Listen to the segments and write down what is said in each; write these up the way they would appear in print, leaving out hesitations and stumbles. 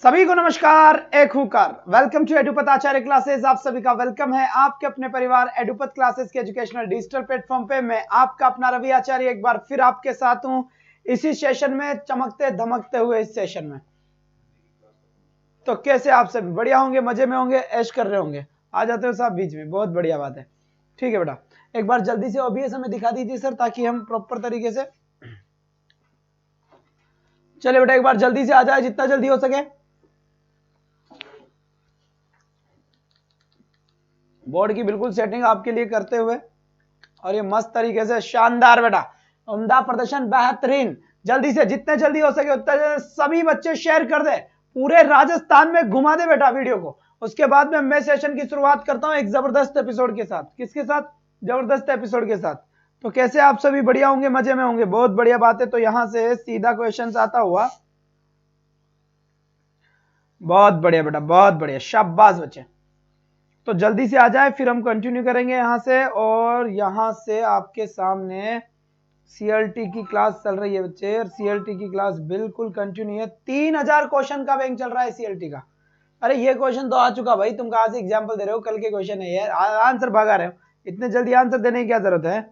सभी को नमस्कार, एक हुकार। Welcome to Edupath Acharya classes. आप सभी का वेलकम है आपके अपने परिवार एडुपत क्लासेस के एजुकेशनल डिजिटल प्लेटफॉर्म पे। मैं आपका अपना रवि आचार्य एक बार फिर आपके साथ हूं इसी सेशन में, चमकते धमकते हुए इस सेशन में। तो कैसे आप सभी बढ़िया होंगे, मजे में होंगे, ऐश कर रहे होंगे। आ जाते हो साहब बीच में, बहुत बढ़िया बात है। ठीक है बेटा, एक बार जल्दी से ओबीएस हमें दिखा दीजिए सर, ताकि हम प्रॉपर तरीके से चले। बेटा एक बार जल्दी से आ जाए, जितना जल्दी हो सके। बोर्ड की बिल्कुल सेटिंग आपके लिए करते हुए, और ये मस्त तरीके से शानदार बेटा, उम्दा प्रदर्शन, बेहतरीन। जल्दी से, जितने जल्दी हो सके उतने सभी बच्चे शेयर कर दे, पूरे राजस्थान में घुमा दे बेटा वीडियो को। उसके बाद में मैं सेशन की शुरुआत करता हूं एक जबरदस्त एपिसोड के साथ। किसके साथ? जबरदस्त एपिसोड के साथ। तो कैसे आप सभी बढ़िया होंगे, मजे में होंगे, बहुत बढ़िया बात है। तो यहां से सीधा क्वेश्चन आता हुआ, बहुत बढ़िया बेटा, बहुत बढ़िया, शाबाश बच्चे। तो जल्दी से आ जाए, फिर हम कंटिन्यू करेंगे यहां से। और यहां से आपके सामने सीएलटी की क्लास चल रही है बच्चे, और सीएलटी की क्लास बिल्कुल कंटिन्यू है। 3000 क्वेश्चन का बैंक चल रहा है सीएलटी का। अरे ये क्वेश्चन तो आ चुका भाई, तुम कहां से एग्जांपल दे रहे हो? कल के क्वेश्चन है यार, आंसर भागा रहे हो। इतने जल्दी आंसर देने की क्या जरूरत है?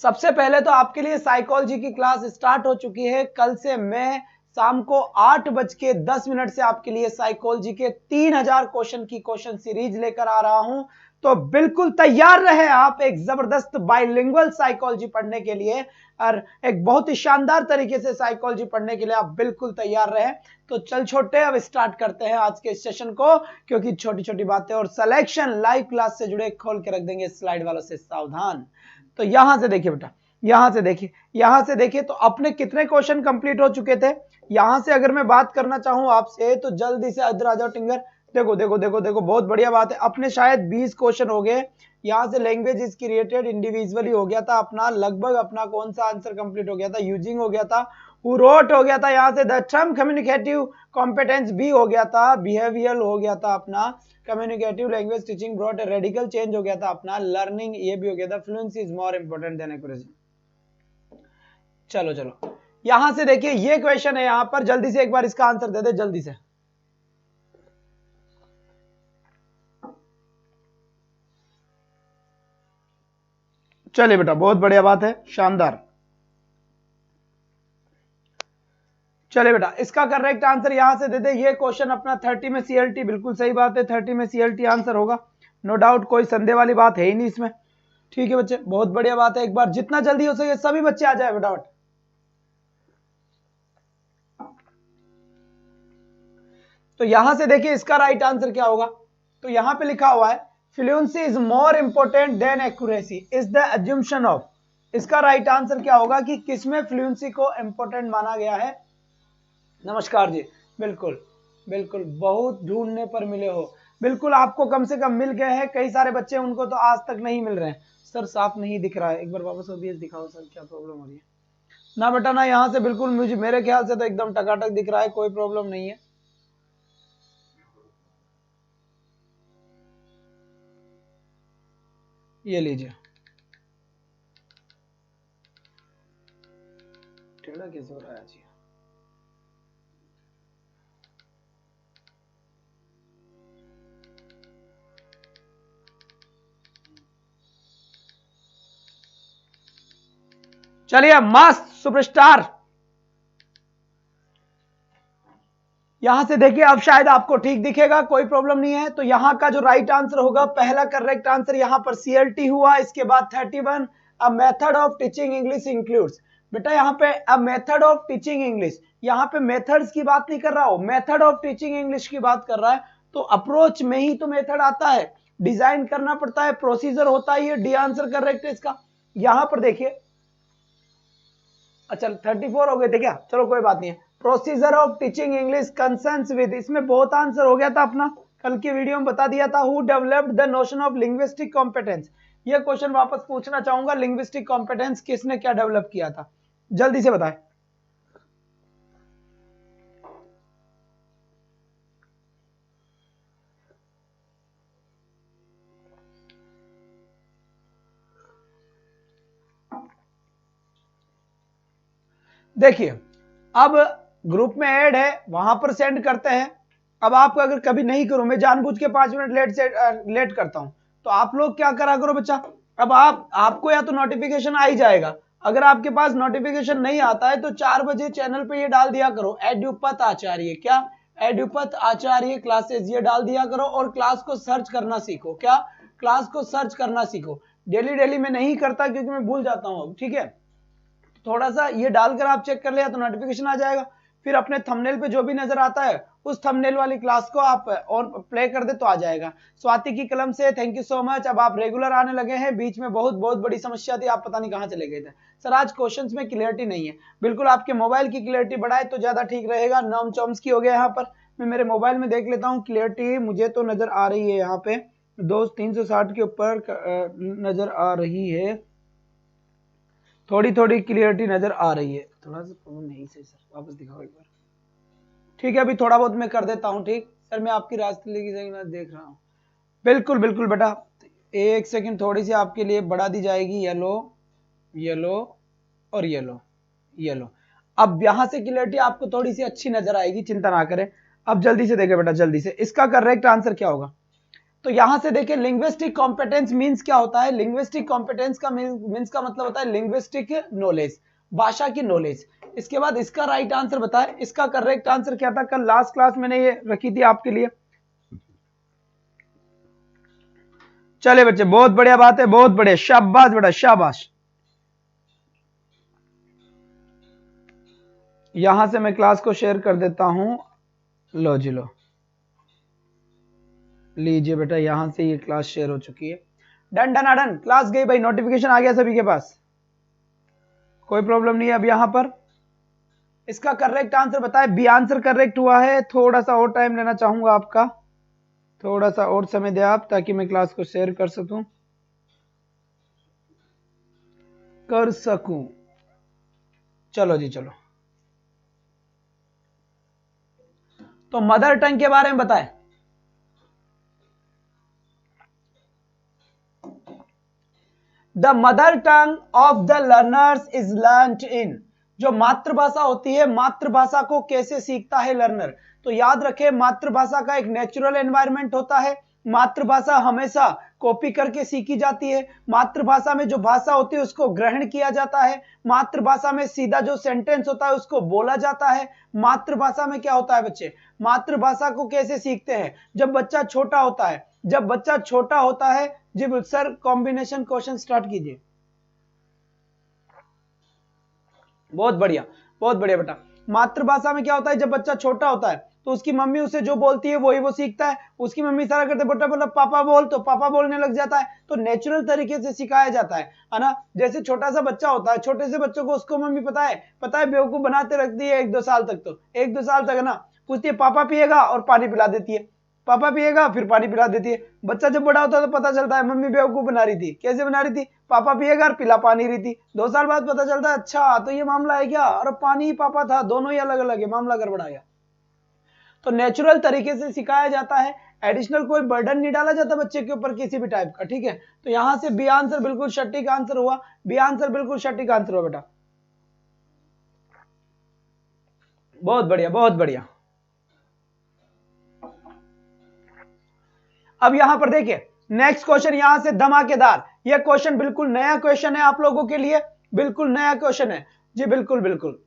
सबसे पहले तो आपके लिए साइकोलॉजी की क्लास स्टार्ट हो चुकी है। कल से मैं शाम को 8:10 से आपके लिए साइकोलॉजी के 3000 क्वेश्चन की क्वेश्चन सीरीज लेकर आ रहा हूं। तो बिल्कुल तैयार रहे आप एक जबरदस्त बाइलिंगुअल साइकोलॉजी पढ़ने के लिए, और एक बहुत ही शानदार तरीके से साइकोलॉजी पढ़ने के लिए आप बिल्कुल तैयार रहे। तो चल छोटे, अब स्टार्ट करते हैं आज के सेशन को, क्योंकि छोटी छोटी बातें और सिलेक्शन लाइव क्लास से जुड़े खोल के रख देंगे स्लाइड वालों से सावधान। तो यहां से देखिए बेटा, यहां से देखिए, यहां से देखिए, तो अपने कितने क्वेश्चन कंप्लीट हो चुके थे। यहां से अगर मैं बात करना चाहूं आपसे, तो जल्दी से इधर आ जाओ टिंगर। देखो देखो देखो देखो, बहुत बढ़िया बात है। अपने शायद 20 क्वेश्चन हो गए। यहां से लैंग्वेज इज क्रिएटेड इंडिविजुअली हो गया था अपना, लगभग अपना कौन सा आंसर कंप्लीट हो गया था? यूजिंग हो गया था, हु रोट हो गया था, यहां से द टर्म कम्युनिकेटिव कॉम्पिटेंस भी हो गया था, बिहेवियर हो गया था अपना, communicative language teaching brought radical change हो गया था अपना, लर्निंग ये भी हो गया था, fluency is more important than accuracy. चलो चलो, यहां से देखिए ये क्वेश्चन है यहां पर, जल्दी से एक बार इसका आंसर दे दे जल्दी से। चलिए बेटा, बहुत बढ़िया बात है, शानदार। चलिए बेटा, इसका करेक्ट आंसर यहां से दे दे। ये क्वेश्चन अपना 30 में सीएलटी, बिल्कुल सही बात है, 30 में सीएलटी आंसर होगा, नो डाउट, कोई संदेह वाली बात है ही नहीं इसमें। ठीक है बच्चे, बहुत बढ़िया बात है। एक बार जितना जल्दी हो सके सभी बच्चे आ जाए फटाफट। तो यहां से देखिए इसका राइट आंसर क्या होगा। तो यहां पे लिखा हुआ है fluency is more important than accuracy is the assumption of. इसका राइट आंसर क्या होगा कि किसमें फ्लुएंसी को इंपोर्टेंट माना गया है? नमस्कार जी, बिल्कुल बिल्कुल, बहुत ढूंढने पर मिले हो। बिल्कुल आपको कम से कम मिल गए हैं, कई सारे बच्चे उनको तो आज तक नहीं मिल रहे हैं। सर साफ नहीं दिख रहा है, एक बार वापस ओबीएस दिखाओ सर, क्या प्रॉब्लम हो रही है? ना बेटा ना, यहां से बिल्कुल मुझे, मेरे ख्याल से तो एकदम टकाटक दिख रहा है, कोई प्रॉब्लम नहीं है। ये लीजिए, टेढ़ा कैसे हो रहा है जी? चलिए, मस्त सुपरस्टार। यहां से देखिए, अब शायद आपको ठीक दिखेगा, कोई प्रॉब्लम नहीं है। तो यहां का जो राइट आंसर होगा, पहला करेक्ट आंसर यहां पर सीएलटी हुआ। इसके बाद 31, a method of teaching English includes. बेटा यहां पे a method of teaching English, यहां पे मेथड्स की बात नहीं कर रहा हूं, मेथड ऑफ टीचिंग इंग्लिश की बात कर रहा है। तो अप्रोच में ही तो मेथड आता है, डिजाइन करना पड़ता है, प्रोसीजर होता है। ये डी आंसर करेक्ट है इसका। यहां पर देखिए, अच्छा 34 हो गए थे क्या? चलो कोई बात नहीं है। Procedure of teaching English concerns with, इसमें बहुत आंसर हो गया था अपना, कल की वीडियो में बता दिया था। Who developed the notion of linguistic competence. ये क्वेश्चन वापस पूछना चाहूंगा, लिंग्विस्टिक कॉम्पिटेंस किसने क्या डेवलप किया था? जल्दी से बताएं। देखिए अब ग्रुप में ऐड है, वहां पर सेंड करते हैं। अब आपको अगर कभी नहीं करूं, मैं जानबूझ के 5 मिनट लेट करता हूं, तो आप लोग क्या करा करो बच्चा, अब आपको या तो नोटिफिकेशन आ ही जाएगा। अगर आपके पास नोटिफिकेशन नहीं आता है तो 4 बजे चैनल पे ये डाल दिया करो, एड्यूपत आचार्य, क्या एड्यूपत आचार्य क्लासेस, ये डाल दिया करो और क्लास को सर्च करना सीखो। क्या क्लास को सर्च करना सीखो। डेली मैं नहीं करता क्योंकि मैं भूल जाता हूं अब, ठीक है। थोड़ा सा ये डालकर आप चेक कर लिया तो नोटिफिकेशन आ जाएगा। फिर अपने थंबनेल पे जो भी नजर आता है उस थंबनेल वाली क्लास को आप और प्ले कर दे तो आ जाएगा। स्वाति की कलम से थैंक यू सो मच। अब आप रेगुलर आने लगे हैं, बीच में बहुत बड़ी समस्या थी, आप पता नहीं कहां चले गए थे। सर आज क्वेश्चंस में क्लियरिटी नहीं है। बिल्कुल आपके मोबाइल की क्लियरिटी बढ़ाए तो ज्यादा ठीक रहेगा। नॉम चॉम्स्की हो गया यहाँ पर, मैं मेरे मोबाइल में देख लेता हूँ क्लियरिटी मुझे तो नजर आ रही है यहाँ पे 360 के ऊपर नजर आ रही है, थोड़ी क्लियरिटी नजर आ रही है। थोड़ा सा प्रॉब्लम नहीं सही सर, वापस दिखाओ एक बार। ठीक है, अभी थोड़ा बहुत मैं कर देता हूं। ठीक सर, मैं आपकी रास्ते लेके देख रहा हूं। बिल्कुल बेटा, एक सेकंड, थोड़ी सी आपके लिए बढ़ा दी जाएगी। येलो और येलो। अब यहां से क्लियरिटी आपको थोड़ी सी अच्छी नजर आएगी, चिंता ना करें। अब जल्दी से देखें बेटा, जल्दी से इसका करेक्ट आंसर क्या होगा। तो यहां से देखें, लिंग्विस्टिक कॉम्पिटेंस मींस क्या होता है। लिंग्विस्टिक कॉम्पिटेंस का मींस का मतलब होता है लिंग्विस्टिक नॉलेज, भाषा की नॉलेज। इसके बाद इसका राइट आंसर बताएं। इसका करेक्ट आंसर क्या था, कल लास्ट क्लास मैंने ये रखी थी आपके लिए। चले बच्चे, बहुत बढ़िया बात है, बहुत बढ़िया, शाबाश बेटा शाबाश। यहां से मैं क्लास को शेयर कर देता हूं। लो जी लो, लीजिए बेटा, यहां से ये क्लास शेयर हो चुकी है। डन क्लास गई भाई, नोटिफिकेशन आ गया सभी के पास, कोई प्रॉब्लम नहीं है। अब यहां पर इसका करेक्ट आंसर बताएं। बी आंसर करेक्ट हुआ है। थोड़ा सा और टाइम लेना चाहूंगा आपका, थोड़ा सा और समय दे आप, ताकि मैं क्लास को शेयर कर सकूं। चलो जी चलो। तो मदर टंग के बारे में बताएं। The mother tongue of the learners is learned इन। जो मातृभाषा होती है, मातृभाषा को कैसे सीखता है लर्नर। तो याद रखें, मातृभाषा का एक नेचुरल एनवायरनमेंट होता है। मातृभाषा हमेशा कॉपी करके सीखी जाती है। मातृभाषा में जो भाषा होती है उसको ग्रहण किया जाता है। मातृभाषा में सीधा जो सेंटेंस होता है उसको बोला जाता है। मातृभाषा में क्या होता है बच्चे, मातृभाषा को कैसे सीखते हैं, जब बच्चा छोटा होता है। जब बच्चा छोटा होता है, जी सर कॉम्बिनेशन क्वेश्चन स्टार्ट कीजिए। बहुत बढ़िया बेटा। मातृभाषा में क्या होता है, जब बच्चा छोटा होता है तो उसकी मम्मी उसे जो बोलती है वही वो सीखता है। उसकी मम्मी इशारा करते बेटा बोला पापा बोल, तो पापा बोलने लग जाता है। तो नेचुरल तरीके से सिखाया जाता है ना। जैसे छोटा सा बच्चा होता है, छोटे से बच्चों को उसको मम्मी पता है बेवकूफ बनाते रखती है 1-2 साल तक। तो 1-2 साल तक है ना, पूछती है पापा पिएगा और पानी पिला देती है, पापा पिएगा फिर पानी पिला देती है। बच्चा जब बड़ा होता है तो पता चलता है मम्मी बेवकूफ बना रही थी। कैसे बना रही थी, पापा पिएगा और पिला पानी रही थी। 2 साल बाद पता चलता है अच्छा तो ये मामला है क्या, और पानी ही पापा था, दोनों ही अलग अलग है, मामला गड़बड़ा गया। तो नेचुरल तरीके से सिखाया जाता है, एडिशनल कोई बर्डन नहीं डाला जाता बच्चे के ऊपर किसी भी टाइप का। ठीक है, तो यहां से बी आंसर बिल्कुल सटीक आंसर हुआ। बी आंसर बिल्कुल सटीक आंसर हुआ बेटा, बहुत बढ़िया। अब यहां पर देखिए नेक्स्ट क्वेश्चन, यहां से धमाकेदार। यह क्वेश्चन बिल्कुल नया क्वेश्चन है आप लोगों के लिए, बिल्कुल नया क्वेश्चन है जी, बिल्कुल।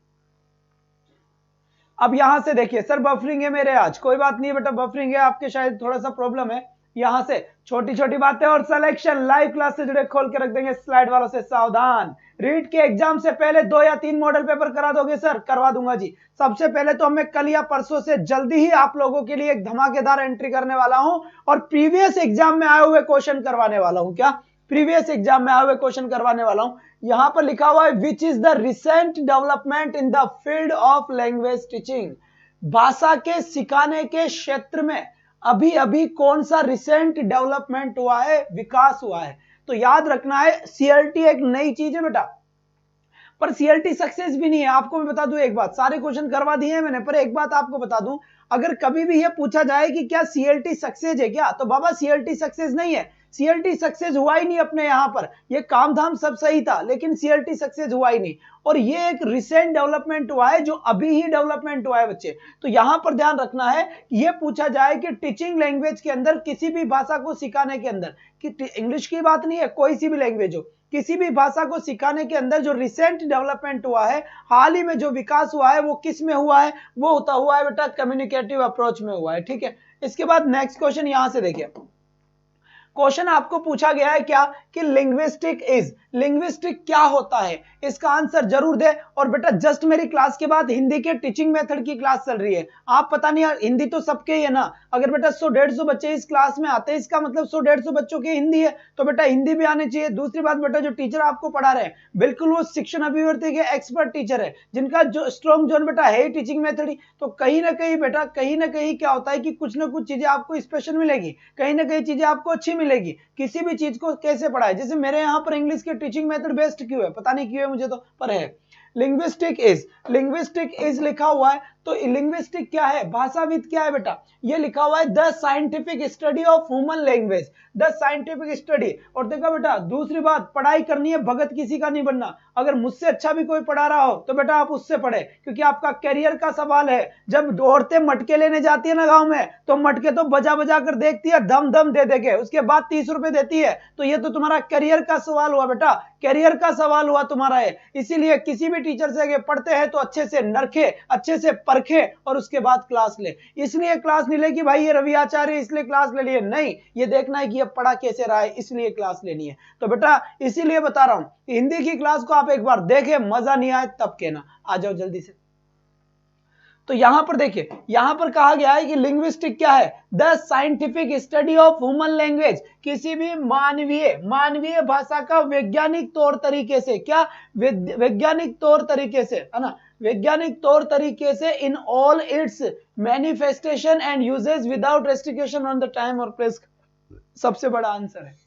अब यहां से देखिए, सर बफरिंग है मेरे आज, कोई बात नहीं बेटा, बफरिंग है आपके, शायद थोड़ा सा प्रॉब्लम है। यहां से छोटी बातें और सिलेक्शन लाइव क्लास से जुड़े खोल के रख देंगे, स्लाइड वालों से सावधान। रीड के एग्जाम से पहले 2 या 3 मॉडल पेपर करा दोगे सर, करवा दूंगा जी। सबसे पहले तो मैं कल या परसों से जल्दी ही आप लोगों के लिए एक धमाकेदार एंट्री करने वाला हूं और प्रीवियस एग्जाम में आए हुए क्वेश्चन करवाने वाला हूं। क्या, प्रीवियस एग्जाम में आए हुए क्वेश्चन करवाने वाला हूं। यहां पर लिखा हुआ है which is the recent development in the field of language teaching. भाषा के सिखाने के क्षेत्र में अभी कौन सा रिसेंट डेवलपमेंट हुआ है, विकास हुआ है। तो याद रखना है, सीएलटी एक नई चीज है बेटा, पर सीएलटी सक्सेस भी नहीं है। आपको मैं बता दूं एक बात, सारे क्वेश्चन करवा दिए हैं मैंने, पर एक बात आपको बता दूं, अगर कभी भी यह पूछा जाए कि क्या सीएलटी सक्सेस है क्या, तो बाबा सीएलटी सक्सेस नहीं है। सीएलटी सक्सेस हुआ ही नहीं अपने यहाँ पर, ये काम धाम सब सही था लेकिन सीएलटी सक्सेस हुआ ही नहीं। और ये एक रिसेंट डेवलपमेंट हुआ है, जो अभी ही डेवलपमेंट हुआ है बच्चे। तो यहां पर ध्यान रखना है, ये पूछा जाए कि टीचिंग लैंग्वेज के अंदर किसी भी भाषा को सिखाने के अंदर, कि इंग्लिश की बात नहीं है, कोई सी भी लैंग्वेज हो, किसी भी भाषा को सिखाने के अंदर जो रिसेंट डेवलपमेंट हुआ है, हाल ही में जो विकास हुआ है, वो किस में हुआ है? वो होता हुआ है बेटा कम्युनिकेटिव अप्रोच में हुआ है। ठीक है, इसके बाद नेक्स्ट क्वेश्चन यहां से देखिए, क्वेश्चन आपको पूछा गया है क्या कि लिंग्विस्टिक इज, लिंग्विस्टिक क्या होता है, इसका आंसर जरूर दे। और बेटा जस्ट मेरी क्लास के बाद हिंदी के टीचिंग मेथड की क्लास चल रही है, आप पता नहीं यार हिंदी तो सबके ही है ना, अगर बेटा 100-150 बच्चे इस क्लास में आते हैं, इसका मतलब 100-150 बच्चों की हिंदी है, तो बेटा हिंदी भी आनी चाहिए। दूसरी बात बेटा, जो टीचर आपको पढ़ा रहे हैं बिल्कुल वो शिक्षण अभिव्यक्ति के एक्सपर्ट टीचर है, जिनका जो स्ट्रॉन्ग जोन बेटा है टीचिंग मेथड ही। तो कहीं ना कहीं बेटा, कहीं ना कहीं क्या होता है कि कुछ ना कुछ चीजें आपको स्पेशल मिलेगी, कहीं ना कहीं चीजें आपको अच्छी मिलेगी। किसी भी चीज को कैसे पढ़ाए, जैसे मेरे यहाँ पर इंग्लिश के टीचिंग मेथड बेस्ट क्यों है, पता नहीं क्यों है मुझे तो, पर है। लिंग्विस्टिक इज, लिंग्विस्टिक इज लिखा हुआ है, तो लिंग्विस्टिक क्या है, भाषाविद क्या है बेटा, ये लिखा हुआ है the scientific study of human language, the scientific study. और देखो बेटा दूसरी बात, पढ़ाई करनी है, भगत किसी का नहीं बनना। अगर मुझसे अच्छा भी कोई पढ़ा रहा हो तो बेटा आप उससे पढ़े, क्योंकि आपका करियर का सवाल है। जब औरतें मटके लेने जाती है ना गांव में, तो मटके तो बजा बजा कर देखती है, दम दम दे देके, उसके बाद 30 रुपए देती है। तो ये तो तुम्हारा करियर का सवाल हुआ बेटा, करियर का सवाल हुआ तुम्हारा है। इसीलिए किसी भी टीचर से अगर पढ़ते हैं तो अच्छे से नरखे, अच्छे से परखे और उसके बाद क्लास ले। इसलिए क्लास नहीं ले कि भाई ये रवि आचार्य इसलिए क्लास ले लिए, नहीं, ये देखना है कि ये पढ़ा कैसे रहा है, इसलिए क्लास लेनी है। तो बेटा इसीलिए बता रहा हूं, हिंदी की क्लास को आप एक बार देखें, मजा नहीं आए तब कहना। आ जाओ जल्दी से। तो यहां पर देखिए, यहां पर कहा गया है कि लिंग्विस्टिक क्या है, the scientific study of human language, किसी भी मानवीय भाषा का वैज्ञानिक तौर तरीके से, क्या वैज्ञानिक तौर तरीके से, है ना, वैज्ञानिक तौर तरीके से in all its manifestation and usages without restriction on the time और प्लेस, सबसे बड़ा आंसर है।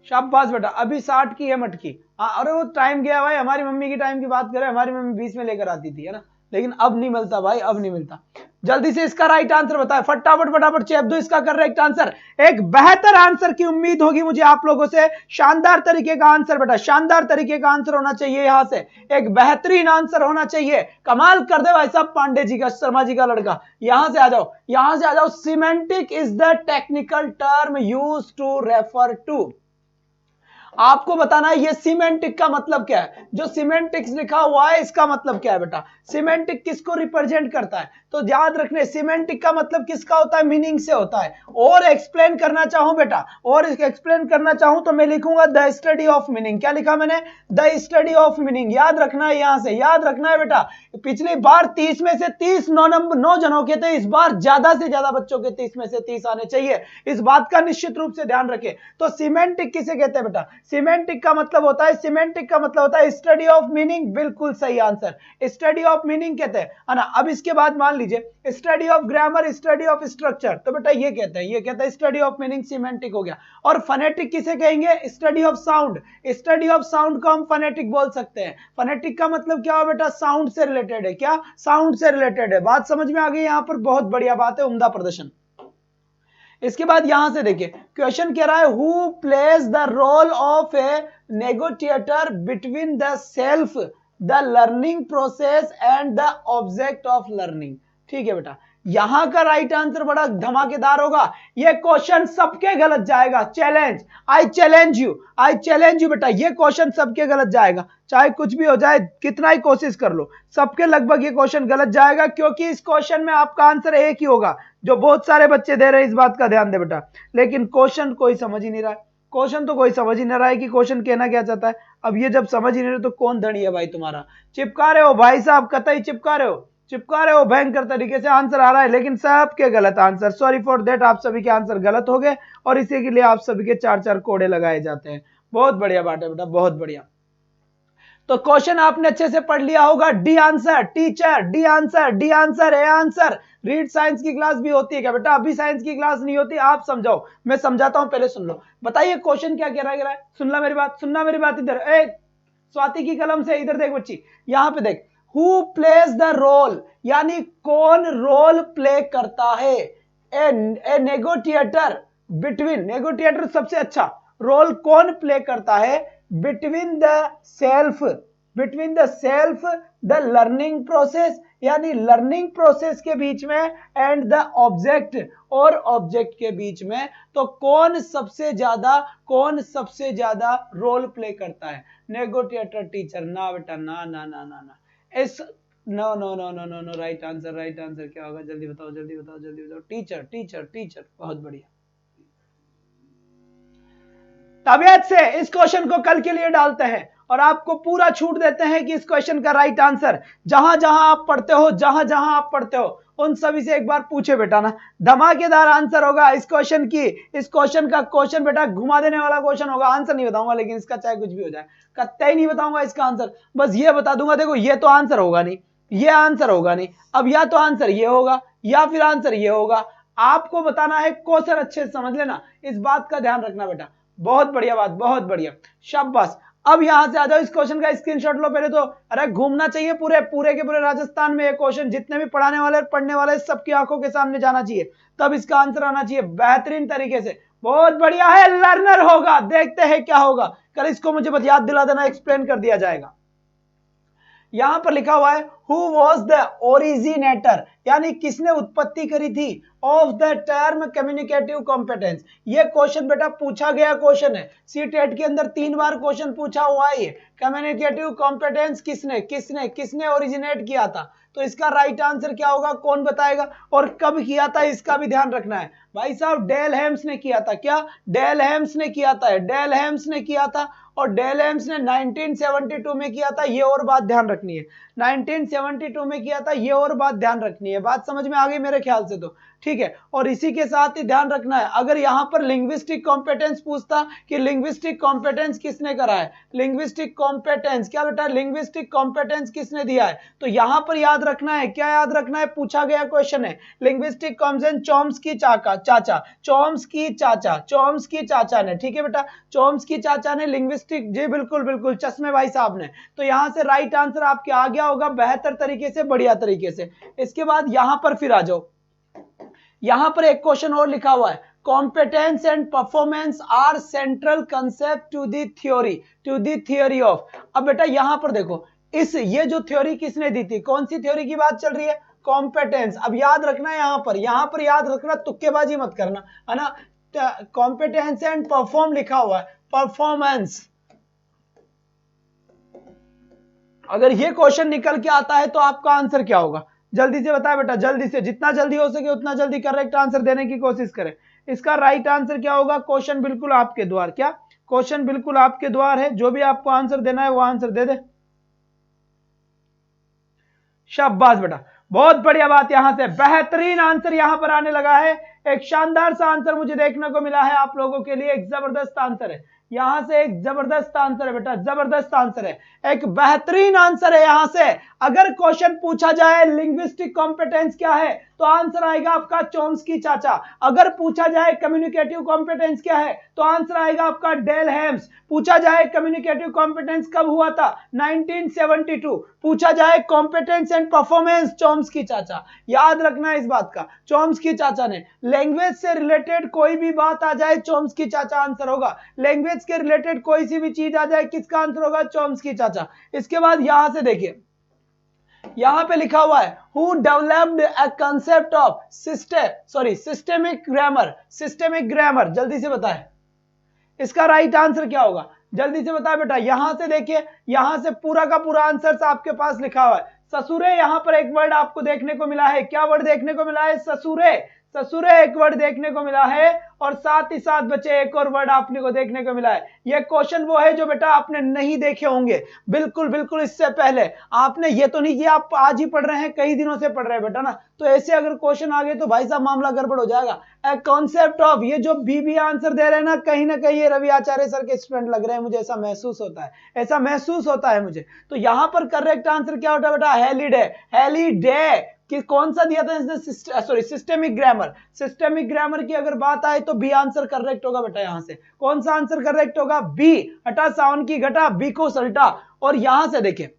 शाबाश बेटा, अभी 60 की है मटकी। अरे वो टाइम गया भाई, हमारी मम्मी की टाइम की बात करें, हमारी मम्मी 20 में लेकर आती थी, है ना, लेकिन अब नहीं मिलता भाई, अब नहीं मिलता। जल्दी से इसका राइट आंसर बताएं, फटाफट फटाफट चैप दो इसका करेक्ट आंसर। एक बेहतर आंसर की उम्मीद होगी मुझे आप लोगों से, शानदार तरीके का आंसर बेटा, शानदार तरीके का आंसर होना चाहिए, यहां से एक बेहतरीन आंसर होना चाहिए। कमाल कर दे भाई साहब पांडे जी का, शर्मा जी का लड़का। यहां से आ जाओ, यहां से आ जाओ। Semantic is the technical term used to refer to, आपको बताना है ये सिमेंटिक का मतलब क्या है। जो सिमेंटिक्स लिखा हुआ है इसका मतलब क्या है बेटा, सिमेंटिक किसको रिप्रेजेंट करता है, तो याद रखने सिमेंटिक का मतलब किसका होता है, मीनिंग से होता है। और एक्सप्लेन करना चाहूं बेटा, और एक्सप्लेन करना चाहूं तो मैं लिखूंगा द स्टडी ऑफ मीनिंग। क्या लिखा मैंने, द स्टडी ऑफ मीनिंग। याद रखना है, यहां से याद रखना है बेटा। पिछली बार 30 में से 30 9 जनों के थे, इस बार ज्यादा से ज्यादा बच्चों के 30 में से 30 आने चाहिए, इस बात का निश्चित रूप से ध्यान रखें। तो सिमेंटिक किसे कहते हैं बेटा, सिमेंटिक का मतलब होता है, सिमेंटिक का मतलब होता है स्टडी ऑफ मीनिंग, बिल्कुल सही आंसर, स्टडी ऑफ मीनिंग कहते हैं, है ना। अब इसके बाद मान लीजिए study of grammar, study of structure, तो बेटा ये कहते हैं, ये कहते हैं स्टडी ऑफ मीनिंग, सिमेंटिक हो गया। और फनेटिक किसे कहेंगे, study of sound, study of sound को हम फनेटिक बोल सकते हैं। फनेटिक का मतलब क्या हो बेटा, साउंड से रिलेटेड है, क्या साउंड से रिलेटेड है। बात समझ में आ गई यहां पर, बहुत बढ़िया बात है, उम्दा प्रदर्शन। इसके बाद यहां से देखिए क्वेश्चन कह रहा है, who plays the role of a negotiator between the self, the learning process and the object of learning. ठीक है बेटा, यहां का राइट आंसर बड़ा धमाकेदार होगा। ये क्वेश्चन सबके गलत जाएगा, challenge, I challenge you, I challenge you बेटा, ये क्वेश्चन सबके गलत जाएगा, चाहे कुछ भी हो जाए, कितना ही कोशिश कर लो, सबके लगभग ये क्वेश्चन गलत जाएगा, क्योंकि इस क्वेश्चन में आपका आंसर एक ही होगा जो बहुत सारे बच्चे दे रहे हैं, इस बात का ध्यान दे बेटा। लेकिन क्वेश्चन कोई समझ ही नहीं रहा है, क्वेश्चन तो कोई समझ ही नहीं रहा है कि क्वेश्चन कहना क्या चाहता है। अब ये जब समझ ही नहीं रहे तो कौन धनी है भाई तुम्हारा, चिपका रहे हो भाई साहब, कतई चिपका रहे हो, चिपका रहे हो, भयंकर तरीके से आंसर आ रहा है, लेकिन सबके गलत आंसर। सॉरी फॉर दैट, आप सभी के आंसर गलत हो गए और इसी के लिए आप सभी के 4-4 कोड़े लगाए जाते हैं। बहुत बढ़िया बात है बेटा, बहुत बढ़िया। तो क्वेश्चन आपने अच्छे से पढ़ लिया होगा, D answer, teacher D answer, D answer, A answer. Read science की क्लास भी होती है क्या बेटा, अभी साइंस की क्लास नहीं होती, आप समझाओ, मैं समझाता हूं, पहले सुन लो। बताइए क्वेश्चन क्या कह रहा है, सुनना मेरी बात, सुनना मेरी बात। इधर स्वाति की कलम से इधर देख बच्ची, यहां पे देख, हु प्लेज द रोल, यानी कौन रोल प्ले करता है, ए नेगोटिएटर बिटवीन, नेगोटिएटर सबसे अच्छा रोल कौन प्ले करता है between the self the learning process, यानी लर्निंग प्रोसेस के बीच में एंड द ऑब्जेक्ट और ऑब्जेक्ट के बीच में, तो कौन सबसे ज्यादा रोल प्ले करता है? Negotiator teacher. ना बेटा ना ना ना ना ना, इस no no no no no no, right answer क्या होगा? जल्दी बताओ जल्दी बताओ जल्दी बताओ। टीचर टीचर टीचर, बहुत बढ़िया। तबीयत से इस क्वेश्चन को कल के लिए डालते हैं और आपको पूरा छूट देते हैं कि इस क्वेश्चन का राइट आंसर जहां जहां आप पढ़ते हो उन सभी से एक बार पूछे बेटा ना, धमाकेदार आंसर होगा इस क्वेश्चन का क्वेश्चन बेटा घुमा देने वाला क्वेश्चन होगा। आंसर नहीं बताऊंगा, लेकिन इसका चाहे कुछ भी हो जाए, कतई नहीं बताऊंगा इसका आंसर, बस ये बता दूंगा देखो ये तो आंसर होगा नहीं, ये आंसर होगा नहीं, अब या तो आंसर ये होगा या फिर आंसर ये होगा। आपको बताना है, क्वेश्चन अच्छे से समझ लेना, इस बात का ध्यान रखना बेटा। बहुत बढ़िया बात, बहुत बढ़िया, शाबाश। अब यहां से आ जाओ, इस क्वेश्चन का स्क्रीनशॉट लो पहले तो। अरे घूमना चाहिए पूरे के पूरे राजस्थान में ये क्वेश्चन, जितने भी पढ़ाने वाले पढ़ने वाले सबकी आंखों के सामने जाना चाहिए, तब इसका आंसर आना चाहिए बेहतरीन तरीके से। बहुत बढ़िया है, लर्नर होगा। देखते हैं क्या होगा, कल इसको मुझे बस याद दिला देना, एक्सप्लेन कर दिया जाएगा। यहां पर लिखा हुआ है हु वॉज द ओरिजिनेटर, यानी किसने उत्पत्ति करी थी of the term communicative competence. ये क्वेश्चन बेटा पूछा गया क्वेश्चन है, सीटेट के अंदर 3 बार क्वेश्चन पूछा हुआ है। ये कम्युनिकेटिव कॉम्पिटेंस किसने ओरिजिनेट किया था, तो इसका राइट आंसर क्या होगा, कौन बताएगा? और कब किया था इसका भी ध्यान रखना है भाई साहब। डेल हेम्स ने किया था। क्या डेल हेम्स ने किया था? डेल हेम्स ने किया था, और डेल हेम्स ने 1972 में किया था, ये और बात ध्यान रखनी है। 1972 में किया था, ये और बात ध्यान रखनी है। बात समझ में आ गई मेरे ख्याल से तो, ठीक है। और इसी के साथ ही ध्यान रखना है, अगर यहां पर लिंग्विस्टिक कॉम्पिटेंस पूछता कि लिंग्विस्टिक कॉम्पिटेंस किसने करा है, लिंग्विस्टिक कॉम्पिटेंस क्या बेटा, लिंग्विस्टिक कॉम्पिटेंस किसने दिया है, तो यहां पर याद रखना है, क्या याद रखना है, पूछा गया क्वेश्चन है लिंग्विस्टिक कॉम्पिटेंस चॉम्स्की चाचा ने, ठीक है बेटा, चॉम्स्की चाचा ने लिंग्विस्टिक, जी बिल्कुल बिल्कुल, चश्मे भाई साहब ने। तो यहां से राइट आंसर आपके आ गया होगा बेहतर तरीके से, बढ़िया तरीके से। इसके बाद यहां पर फिर आ जाओ, यहां पर एक क्वेश्चन और लिखा हुआ है, competence and performance are central concept to the theory of. अब बेटा यहां पर देखो, ये जो थ्योरी किसने दी थी, कौन सी थ्योरी की बात चल रही है, कॉम्पिटेंस। अब याद रखना है यहां पर याद रखना, तुक्केबाजी मत करना, है ना। कॉम्पिटेंस एंड परफॉर्म लिखा हुआ है, परफॉर्मेंस। अगर ये क्वेश्चन निकल के आता है तो आपका आंसर क्या होगा, जल्दी से बताए बेटा, जल्दी से, जितना जल्दी हो सके उतना जल्दी करेक्ट आंसर देने की कोशिश करें। इसका राइट आंसर क्या होगा, क्वेश्चन बिल्कुल आपके द्वार, क्या क्वेश्चन बिल्कुल आपके द्वार है, जो भी आपको आंसर देना है वो आंसर दे दे। शाबाश बेटा, बहुत बढ़िया बात, यहां से बेहतरीन आंसर यहां पर आने लगा है। एक शानदार सा आंसर मुझे देखने को मिला है आप लोगों के लिए, एक जबरदस्त आंसर है यहां से, एक जबरदस्त आंसर है बेटा, जबरदस्त आंसर है, एक बेहतरीन आंसर है। यहां से अगर क्वेश्चन पूछा जाए लिंग्विस्टिक कॉम्पिटेंस क्या है, तो आंसर आएगा आपका चॉम्स्की चाचा। अगर पूछा जाए कम्युनिकेटिव कॉम्पिटेंस क्या है, तो आंसर आएगा आपका डेल हेम्स। पूछा जाए कम्युनिकेटिव कॉम्पिटेंस कब हुआ था, 1972। पूछा जाए कॉम्पिटेंस एंड परफॉर्मेंस, चॉम्स्की चाचा। याद रखना इस बात का, चॉम्स्की चाचा ने। लैंग्वेज से रिलेटेड कोई भी बात आ जाए, चॉम्स्की चाचा आंसर होगा। लैंग्वेज के रिलेटेड कोई सी भी चीज आ जाए, किसका आंसर होगा, चॉम्स्की चाचा। इसके बाद यहां से देखिए, यहां पे लिखा हुआ है who developed a concept of systemic grammar. जल्दी से बताएं इसका राइट आंसर क्या होगा, जल्दी से बताएं बेटा। यहां से देखिए, यहां से पूरा का पूरा आंसर आपके पास लिखा हुआ है ससुरे। यहां पर एक वर्ड आपको देखने को मिला है, क्या वर्ड देखने को मिला है, ससुरे एक वर्ड देखने को मिला है, और साथ ही साथ बच्चे एक और वर्ड आपने को देखने को मिला है। यह क्वेश्चन वो है जो बेटा आपने नहीं देखे होंगे, बिल्कुल बिल्कुल इससे पहले आपने, ये तो नहीं कि आप आज ही पढ़ रहे हैं, कई दिनों से पढ़ रहे हैं बेटा ना, तो ऐसे अगर क्वेश्चन आ गए तो भाई साहब मामला गड़बड़ हो जाएगा। ए कॉन्सेप्ट ऑफ, ये जो बी आंसर दे रहे हैं ना कहीं ये रवि आचार्य सर के स्टूडेंट लग रहे हैं मुझे, ऐसा महसूस होता है मुझे। तो यहां पर करेक्ट आंसर क्या होता है बेटा, हेलीडे कि कौन सा दिया था इसने, सॉरी सिस्टेमिक ग्रामर की अगर बात आए तो बी आंसर करेक्ट होगा बेटा। यहां से कौन सा आंसर करेक्ट होगा, बी। हटा सावन की घटा, बी को सल्टा। और यहां से देखिए,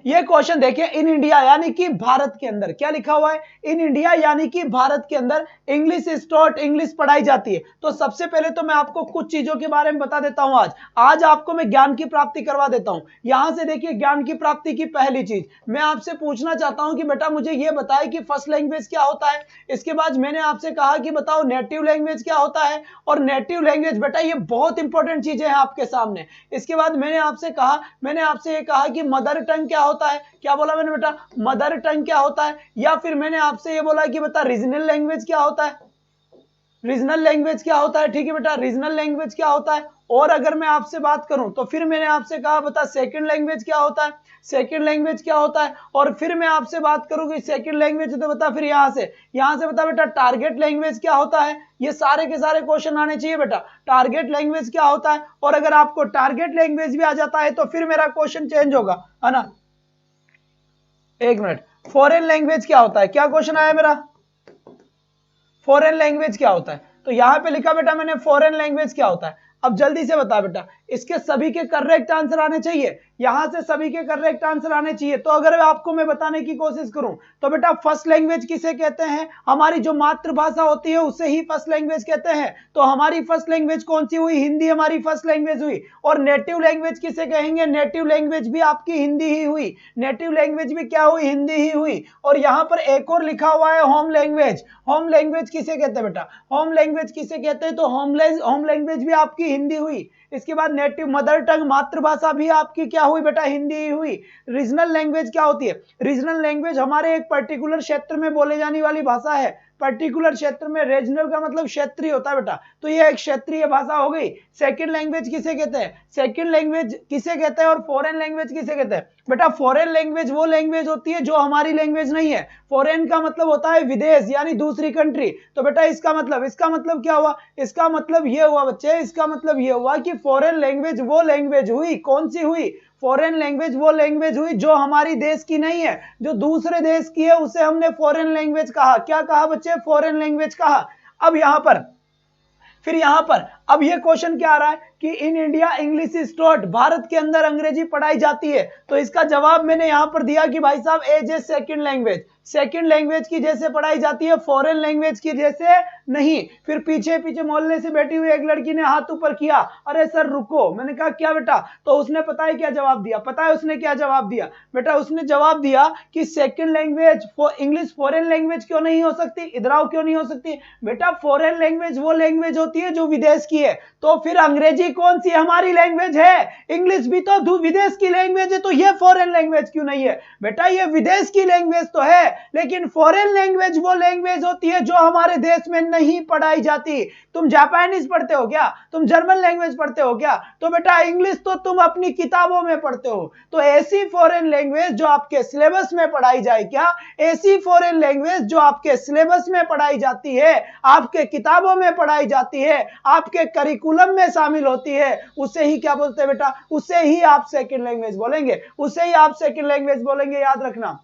ये क्वेश्चन देखिए, इन इंडिया यानी कि भारत के अंदर क्या लिखा हुआ है, इन इंडिया यानी कि भारत के अंदर इंग्लिश इज टॉट, इंग्लिश पढ़ाई जाती है। तो सबसे पहले तो मैं आपको कुछ चीजों के बारे में बता देता हूं। आज आपको मैं ज्ञान की प्राप्ति करवा देता हूं। यहां से देखिए, ज्ञान की प्राप्ति की पहली चीज मैं आपसे पूछना चाहता हूं कि बेटा मुझे ये बताए कि फर्स्ट लैंग्वेज क्या होता है। इसके बाद मैंने आपसे कहा कि बताओ नेटिव लैंग्वेज क्या होता है, और नेटिव लैंग्वेज बेटा ये बहुत इंपॉर्टेंट चीजें हैं आपके सामने। इसके बाद मैंने आपसे ये कहा कि मदर टंग क्या होता है। क्या बोला मैंने बेटा, मदर टंग क्या होता है। या फिर मैंने आपसे ये बोला कि बता रीजनल लैंग्वेज क्या होता है, रीजनल लैंग्वेज क्या होता है। ठीक है बेटा, रीजनल लैंग्वेज क्या होता है। और अगर मैं आपसे बात करूं तो फिर मैंने आपसे कहा बता सेकंड लैंग्वेज क्या होता है, सेकंड लैंग्वेज क्या होता है। और फिर मैं आपसे बात करूं कि सेकंड लैंग्वेज तो बता, फिर यहां से बता बेटा टारगेट लैंग्वेज क्या होता है। ये सारे के सारे क्वेश्चन आने चाहिए बेटा, टारगेट लैंग्वेज क्या होता है। और अगर आपको टारगेट लैंग्वेज भी आ जाता है तो फिर मेरा क्वेश्चन चेंज होगा, है ना। एक मिनट, फॉरेन लैंग्वेज क्या होता है, क्या क्वेश्चन आया मेरा, फॉरेन लैंग्वेज क्या होता है। तो यहां पे लिखा बेटा मैंने फॉरेन लैंग्वेज क्या होता है। अब जल्दी से बता बेटा, इसके सभी के करेक्ट आंसर आने चाहिए, यहां से सभी के करेक्ट आंसर आने चाहिए। तो अगर आपको मैं बताने की कोशिश करूं तो बेटा फर्स्ट लैंग्वेज किसे कहते हैं, हमारी जो मातृभाषा होती है उसे ही फर्स्ट लैंग्वेज कहते हैं। तो हमारी फर्स्ट लैंग्वेज कौन सी हुई, हिंदी हमारी फर्स्ट लैंग्वेज हुई। और नेटिव लैंग्वेज किसे कहेंगे, नेटिव लैंग्वेज भी आपकी हिंदी ही हुई, नेटिव लैंग्वेज भी क्या हुई, हिंदी ही हुई। और यहां पर एक और लिखा हुआ है होम लैंग्वेज, होम लैंग्वेज किसे कहते हैं बेटा, होम लैंग्वेज किसे कहते हैं, तो होम लैंग्वेज भी आपकी हिंदी हुई। इसके बाद नेटिव मदर टंग मातृभाषा भी आपकी क्या हुई बेटा, हिंदी ही हुई। रीजनल लैंग्वेज क्या होती है, रीजनल लैंग्वेज हमारे एक पर्टिकुलर क्षेत्र में बोले जाने वाली भाषा है। पर्टिकुलर क्षेत्र में, रीजनल का मतलब क्षेत्रीय होता है बेटा, तो यह एक क्षेत्रीय भाषा हो गई। सेकंड लैंग्वेज किसे कहते हैं, सेकंड लैंग्वेज किसे कहते हैं। और फॉरेन लैंग्वेज किसे कहते हैं बेटा, फॉरेन लैंग्वेज वो लैंग्वेज होती है जो हमारी लैंग्वेज नहीं है। फॉरेन का मतलब होता है विदेश यानी दूसरी कंट्री। तो बेटा इसका मतलब क्या हुआ, इसका मतलब ये हुआ बच्चे, इसका मतलब ये हुआ कि फॉरेन लैंग्वेज वो लैंग्वेज हुई, कौन सी हुई, फॉरेन लैंग्वेज वो लैंग्वेज हुई जो हमारी देश की नहीं है, जो दूसरे देश की है उसे हमने फॉरेन लैंग्वेज कहा। क्या कहा बच्चे, फॉरेन लैंग्वेज कहा। अब यहां पर अब ये क्वेश्चन क्या आ रहा है कि in India English is taught, Bharat के अंदर अंग्रेजी पढ़ाई जाती है। तो इसका जवाब मैंने यहां पर दिया कि भाई साहब as a second language, second language की जैसे पढ़ाई जाती है, फॉरेन लैंग्वेज की जैसे नहीं। फिर पीछे मोहल्ले से बैठी हुई एक लड़की ने हाथ ऊपर किया, अरे सर रुको। मैंने कहा क्या बेटा, तो उसने पता है क्या जवाब दिया, पता है उसने क्या जवाब दिया बेटा, उसने जवाब दिया कि second language English foreign language क्यों नहीं हो सकती, इधर आओ, क्यों नहीं हो सकती बेटा, फॉरेन लैंग्वेज वो लैंग्वेज होती है जो विदेश की है। तो फिर अंग्रेजी कौन सी हमारी लैंग्वेज है, इंग्लिश भी तो विदेश की लैंग्वेज है, तो ये फॉरेन लैंग्वेज क्यों नहीं है बेटा, ये विदेश की लैंग्वेज तो है, लेकिन फॉरेन लैंग्वेज वो लैंग्वेज होती है जो हमारे देश में नहीं पढ़ाई जाती। तुम जापानीज पढ़ते हो क्या, तुम जर्मन लैंग्वेज पढ़ते हो क्या, तो बेटा इंग्लिश तो तुम अपनी किताबों में पढ़ते हो। तो ऐसी फॉरेन लैंग्वेज जो आपके सिलेबस में पढ़ाई जाए, क्या ऐसी फॉरेन लैंग्वेज जो आपके सिलेबस में पढ़ाई जाती है, आपके किताबों में पढ़ाई जाती है, आपके करिकुलम में शामिल होती है, उसे ही क्या बोलते हैं बेटा, उसे ही आप सेकंड लैंग्वेज बोलेंगे, उसे ही आप सेकंड लैंग्वेज बोलेंगे, याद रखना।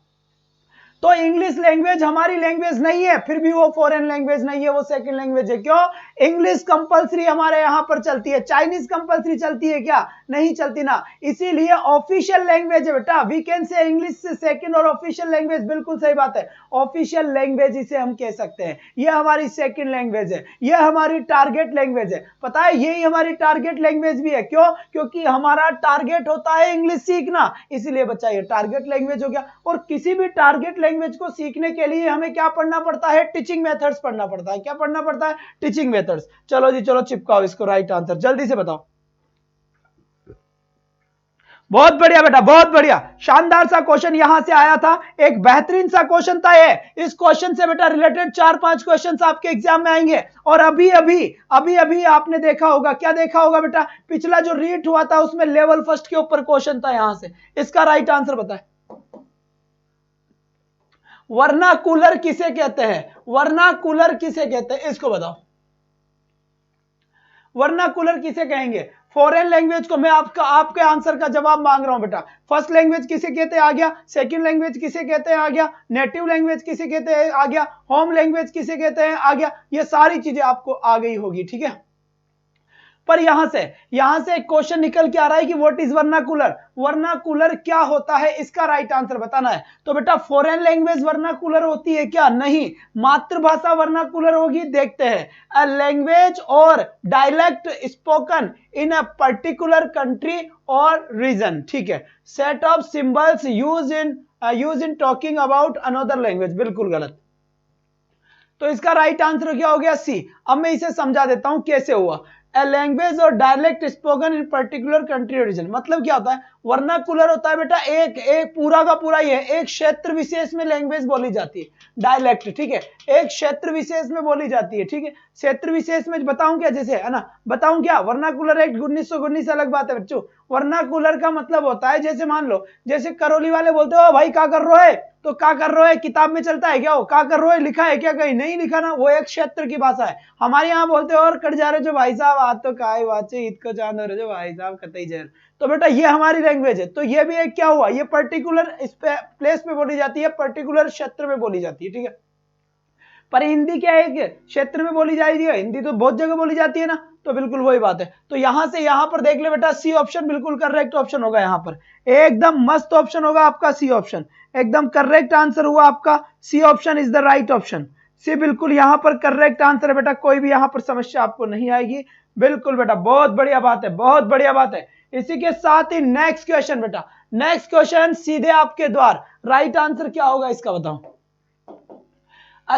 तो इंग्लिश लैंग्वेज हमारी लैंग्वेज नहीं है, फिर भी वो फॉरेन लैंग्वेज नहीं है, वो सेकंड लैंग्वेज है। क्यों, इंग्लिश कंपलसरी हमारे यहां पर चलती है, चाइनीज कंपलसरी चलती है क्या, नहीं चलती ना, इसीलिए ऑफिशियल लैंग्वेज है बेटा। वी कैन से इंग्लिश से सेकंड और ऑफिशियल लैंग्वेज, बिल्कुल सही बात है, ऑफिशियल लैंग्वेज इसे हम कह सकते हैं। ये हमारी सेकंड लैंग्वेज है, ये हमारी टारगेट लैंग्वेज है। पता है यही हमारी टारगेट लैंग्वेज भी है, क्यों, क्योंकि हमारा टारगेट होता है इंग्लिश सीखना, इसीलिए बच्चा ये टारगेट लैंग्वेज हो गया। और किसी भी टारगेट लैंग्वेज को सीखने के लिए हमें क्या पढ़ना पड़ता है, टीचिंग मेथड्स पढ़ना पड़ता है। क्या पढ़ना पड़ता है, टीचिंग मेथड्स। चलो जी चलो, चिपकाओ इसको राइट आंसर, जल्दी से बताओ। बहुत बढ़िया बेटा, बहुत बढ़िया, शानदार सा क्वेश्चन यहां से आया था, एक बेहतरीन सा क्वेश्चन था ये। इस क्वेश्चन से बेटा रिलेटेड 4-5 क्वेश्चंस आपके एग्जाम में आएंगे। और अभी अभी आपने देखा होगा, क्या देखा होगा बेटा, पिछला जो रीट हुआ था उसमें लेवल फर्स्ट के ऊपर क्वेश्चन था, यहां से इसका राइट आंसर बताएं। वर्नाकुलर किसे कहते हैं, वर्नाकुलर किसे कहते हैं, इसको बताओ, वर्नाकुलर किसे कहेंगे। फॉरेन लैंग्वेज को मैं आपके आंसर का जवाब मांग रहा हूं बेटा। फर्स्ट लैंग्वेज किसे कहते हैं आ गया, सेकंड लैंग्वेज किसे कहते हैं आ गया, नेटिव लैंग्वेज किसे कहते हैं आ गया, होम लैंग्वेज किसे कहते हैं आ गया, ये सारी चीजें आपको आ गई होगी, ठीक है। पर यहां से एक क्वेश्चन निकल के आ रहा है कि व्हाट इज वर्नाकुलर, वर्नाकुलर क्या होता है, इसका राइट आंसर बताना है। तो बेटा फॉरेन लैंग्वेज वर्नाकुलर होती है क्या? नहीं। मातृभाषा वर्नाकुलर होगी, देखते हैं। अ लैंग्वेज और dialect spoken in a particular country और रीजन, ठीक है। Set of symbols use in talking about another language, बिल्कुल गलत। तो इसका राइट आंसर क्या हो गया? सी। अब मैं इसे समझा देता हूं कैसे हुआ। ए लैंग्वेज और dialect spoken in particular country origin, मतलब क्या होता है? वर्नाकुलर होता है बेटा एक पूरा का पूरा ये एक क्षेत्र विशेष में लैंग्वेज बोली जाती है। डायलेक्ट, ठीक है, एक क्षेत्र विशेष में बोली जाती है, ठीक है। क्षेत्र विशेष में बताऊं क्या, जैसे है ना, बताऊं क्या? वर्नाकुलर एक्ट 1919 अलग बात है बच्चों। वर्नाकुलर का मतलब होता है, जैसे मान लो, जैसे करौली वाले बोलते हो भाई क्या कर रहे हो, तो क्या कर रहे हो किताब में चलता है क्या? वो क्या कर रहे हो लिखा है क्या? कहीं नहीं लिखा ना, वो एक क्षेत्र की भाषा है। हमारे यहाँ बोलते हो और कट जा रहे जो भाई साहब, आज तो काय बात है, ईद को चांद हो रहे जो भाई साहब कतई जहर। तो बेटा ये हमारी लैंग्वेज है। तो ये भी एक क्या हुआ, ये पर्टिकुलर इस प्लेस पे बोली जाती है, पर्टिकुलर क्षेत्र में बोली जाती है, ठीक है। पर हिंदी क्या है, क्षेत्र में बोली जाएगी, हिंदी तो बहुत जगह बोली जाती है ना, तो बिल्कुल वही बात है। तो यहां से यहां पर देख ले बेटा, सी ऑप्शन बिल्कुल करेक्ट ऑप्शन होगा, यहां पर एकदम मस्त ऑप्शन होगा आपका, सी ऑप्शन एकदम करेक्ट आंसर हुआ आपका। C option is the right option, C बिल्कुल यहां पर करेक्ट आंसर है बेटा, कोई भी यहां पर समस्या आपको नहीं आएगी। बिल्कुल बेटा, बहुत बढ़िया बात है, बहुत बढ़िया बात है। इसी के साथ ही नेक्स्ट क्वेश्चन बेटा, नेक्स्ट क्वेश्चन सीधे आपके द्वार, राइट आंसर क्या होगा इसका बताओ। A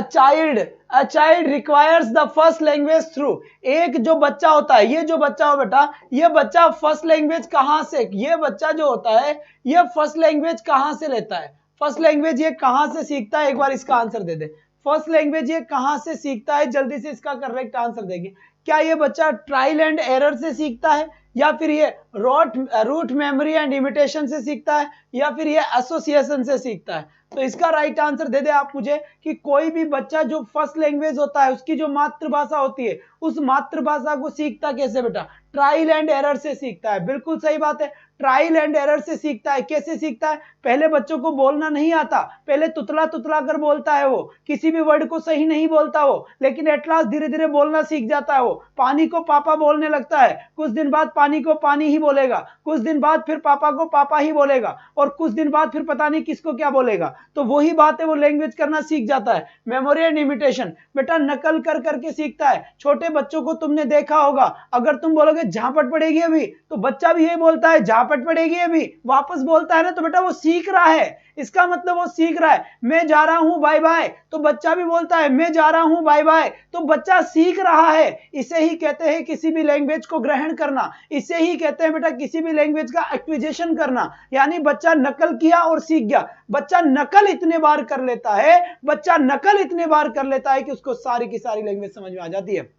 child requires the first language through, एक जो बच्चा होता है, ये जो बच्चा हो बेटा, ये बच्चा फर्स्ट लैंग्वेज कहां से, ये बच्चा जो होता है ये फर्स्ट लैंग्वेज कहां से लेता है? फर्स्ट लैंग्वेज ये कहां से सीखता है? एक बार इसका आंसर दे दे। फर्स्ट लैंग्वेज ये कहां से सीखता है? जल्दी से इसका करेक्ट आंसर देंगे। क्या ये बच्चा ट्रायल एंड एरर से सीखता है, या फिर ये रूट मेमोरी एंड इमिटेशन से सीखता है, या फिर ये एसोसिएशन से सीखता है? तो इसका राइट आंसर दे दे आप मुझे कि कोई भी बच्चा जो फर्स्ट लैंग्वेज होता है, उसकी जो मातृभाषा होती है, उस मातृभाषा को सीखता कैसे बेटा? ट्रायल एंड एरर से सीखता है। बिल्कुल सही बात है, ट्रायल एंड एरर से सीखता है। कैसे सीखता है? पहले बच्चों को बोलना नहीं आता, पहले तुतला तुतला कर बोलता है, वो किसी भी वर्ड को सही नहीं बोलता वो, लेकिन एट लास्ट धीरे धीरे बोलना सीख जाता है। वो पानी को पापा बोलने लगता है, कुछ दिन बाद पानी को पानी ही बोलेगा, कुछ दिन बाद फिर पापा को पापा ही बोलेगा, और कुछ दिन बाद फिर पता नहीं किसको क्या बोलेगा। तो वही बात है, वो लैंग्वेज करना सीख जाता है। मेमोरी एंड इमिटेशन बेटा नकल कर करके सीखता है। छोटे बच्चों को तुमने देखा होगा, अगर तुम बोलोगे झापट पड़ेगी अभी, तो बच्चा भी यही बोलता है झापट पड़ेगी अभी, वापस बोलता है ना, तो बेटा वो सीख रहा है। इसका मतलब वो सीख रहा है। मैं जा रहा हूं बाय बाय, तो बच्चा भी बोलता है मैं जा रहा हूं बाय बाय, तो बच्चा सीख रहा है। इसे ही कहते हैं किसी भी लैंग्वेज को ग्रहण करना, इसे ही कहते हैं बेटा किसी भी लैंग्वेज का एक्विजिशन करना, यानी बच्चा नकल किया और सीख गया। बच्चा नकल इतने बार कर लेता है, बच्चा नकल इतने बार कर लेता है कि उसको सारी की सारी लैंग्वेज समझ में आ जाती है।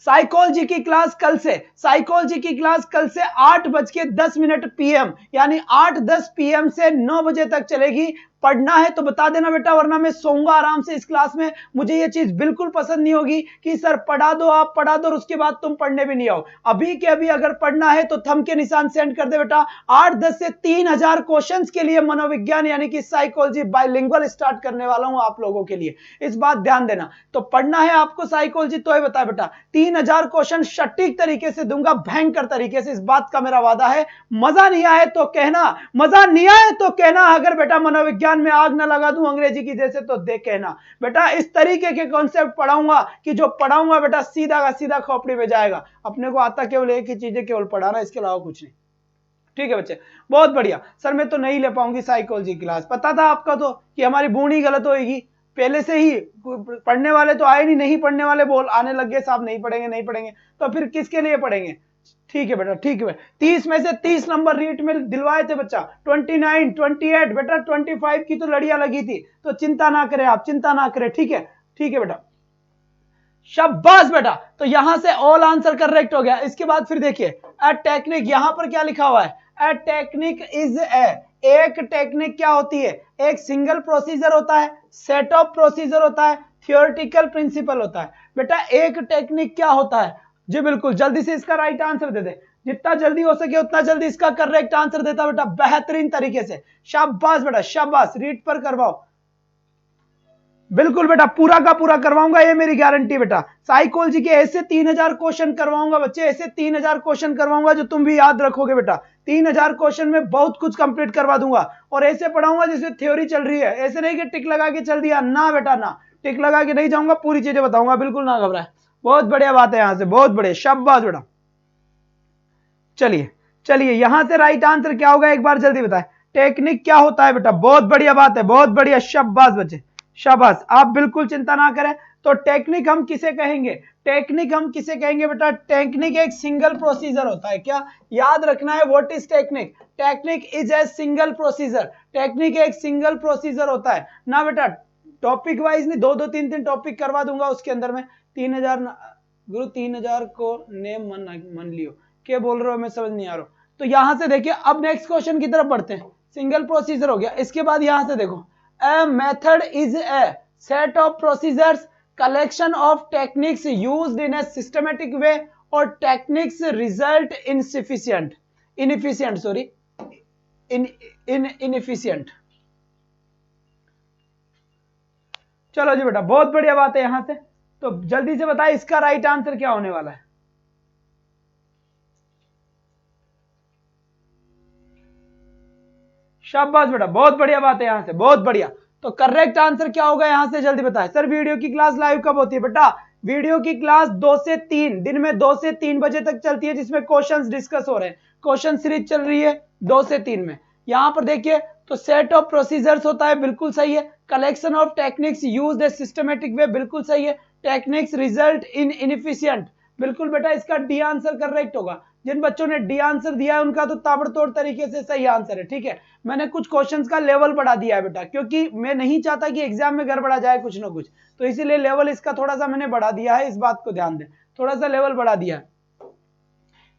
साइकोलॉजी की क्लास कल से, साइकोलॉजी की क्लास कल से 8:10 PM, यानी 8:10 PM से 9 बजे तक चलेगी। पढ़ना है तो बता देना बेटा, वरना मैं सोऊंगा आराम से इस क्लास में। मुझे ये चीज बिल्कुल पसंद नहीं होगी कि सर पढ़ा दो, आप पढ़ा दो और उसके बाद तुम पढ़ने भी नहीं आओ। अभी के अभी अगर पढ़ना है तो थंब के निशान सेंड कर दे बेटा। 8-10 से 3000 क्वेश्चंस के लिए मनोविज्ञान यानी कि साइकोलॉजी बाइलिंगुअल स्टार्ट करने वाला हूं आप लोगों के लिए, इस बात ध्यान देना। तो पढ़ना है आपको साइकोलॉजी तो ही बता बेटा, 3000 क्वेश्चन सटीक तरीके से दूंगा, भयंकर तरीके से, इस बात का मेरा वादा है। मजा नहीं आए तो कहना, मजा नहीं आए तो कहना, अगर बेटा मनोविज्ञान में आग ना लगा दूं अंग्रेजी की जैसे तो देख कहना। बेटा इस तरीके के कॉन्सेप्ट पढ़ाऊंगा कि जो पढ़ाऊंगा बेटा सीधा का सीधा खोपड़ी में जाएगा। अपने को आता केवल एक ही चीज है, केवल पढ़ाना, इसके अलावा कुछ नहीं। ठीक है बच्चे, बहुत बढ़िया। सर मैं तो नहीं ले पाऊंगी साइकोलॉजी क्लास, पता था आपका तो कि हमारी बूढ़ी गलत होगी पहले से ही। पढ़ने वाले तो आए नहीं पढ़ने वाले बोल आने लग गए साहब नहीं पढ़ेंगे नहीं पढ़ेंगे, तो फिर किसके लिए पढ़ेंगे? ठीक है बेटा, ठीक है। 30 में से 30 नंबर रीट में दिलवाए थे बच्चा, 29, 28 बेटा 25 की तो लड़ियां लगी थी, तो चिंता ना करें आप, चिंता ना करें। ठीक है, ठीक है बेटा, शाबाश बेटा। तो यहां से ऑल आंसर करेक्ट हो गया। इसके बाद फिर देखिए अ टेक्निक, यहां पर क्या लिखा हुआ है? अ टेक्निक इज एक टेक्निक क्या होती है? एक सिंगल प्रोसीजर होता है, सेट ऑफ प्रोसीजर होता है, थियोरेटिकल प्रिंसिपल होता है। बेटा एक टेक्निक क्या होता है? जी बिल्कुल, जल्दी से इसका राइट आंसर दे दे, जितना जल्दी हो सके उतना जल्दी इसका करेक्ट आंसर देता बेटा, बेहतरीन तरीके से। शाबाश बेटा शाबाश, रीड पर करवाओ। बिल्कुल बेटा, पूरा का पूरा करवाऊंगा, ये मेरी गारंटी बेटा। साइकोलॉजी के ऐसे 3000 क्वेश्चन करवाऊंगा बच्चे, ऐसे 3000 क्वेश्चन करवाऊंगा जो तुम भी याद रखोगे बेटा। 3000 क्वेश्चन में बहुत कुछ कंप्लीट करवा दूंगा, और ऐसे पढ़ाऊंगा जैसे थ्योरी चल रही है। ऐसे नहीं कि टिक लगा के चल दिया, ना बेटा ना, टिक लगा के नहीं जाऊंगा, पूरी चीजें बताऊंगा, बिल्कुल ना घबराए। बहुत बढ़िया बात है, यहां से बहुत बढ़िया, शाबाश बेटा। चलिए चलिए, यहां से राइट आंसर क्या होगा एक बार जल्दी बताएं। टेक्निक क्या होता है बेटा? बहुत बढ़िया बात है, बहुत बढ़िया, शाबाश बच्चे, शाबाश। आप बिल्कुल चिंता ना करें। तो टेक्निक हम किसे कहेंगे? टेक्निक हम किसे कहेंगे बेटा? टेक्निक एक सिंगल प्रोसीजर होता है। क्या याद रखना है? What is technique? Technique is a single procedure. Technique एक सिंगल प्रोसीजर होता है ना बेटा। टॉपिक वाइज नहीं, दो दो तीन तीन टॉपिक करवा दूंगा उसके अंदर में। 3000 गुरु 3000 को नेम मन लियो, क्या बोल रहे हो मैं समझ नहीं आ रहा। तो यहां से देखिए, अब नेक्स्ट क्वेश्चन की तरफ बढ़ते हैं। सिंगल प्रोसीजर हो गया, इसके बाद यहां से देखो, a method is a set of procedures, collection of techniques used in a systematic way, और टेक्निक्स रिजल्ट इनएफिशिएंट इनएफिशिएंट। चलो जी बेटा, बहुत बढ़िया बात है। यहां से तो जल्दी से बताए इसका राइट आंसर क्या होने वाला है। शाबाश बेटा, बहुत बढ़िया बात है, यहां से बहुत बढ़िया। तो करेक्ट आंसर क्या होगा यहां से जल्दी बताएं। सर वीडियो की क्लास लाइव कब होती है बेटा? वीडियो की क्लास 2 से 3 दिन में 2 से 3 बजे तक चलती है, जिसमें क्वेश्चंस डिस्कस हो रहे हैं। क्वेश्चन सीरीज चल रही है 2 से 3 में। यहां पर देखिए, तो सेट ऑफ प्रोसीजर्स होता है, बिल्कुल सही है। Collection of techniques used a systematic way, बिल्कुल सही है। टेक्निक्स रिजल्ट इन इनएफिशिएंट, बिल्कुल बेटा, इसका डी आंसर करेक्ट होगा। जिन बच्चों ने डी आंसर दिया है उनका तो ताबड़तोड़ तरीके से सही आंसर है, ठीक है। मैंने कुछ क्वेश्चंस का लेवल बढ़ा दिया है बेटा, क्योंकि मैं नहीं चाहता कि एग्जाम में गड़बड़ा जाए कुछ ना कुछ, तो इसीलिए लेवल इसका थोड़ा सा मैंने बढ़ा दिया है, इस बात को ध्यान दें, थोड़ा सा लेवल बढ़ा दिया है।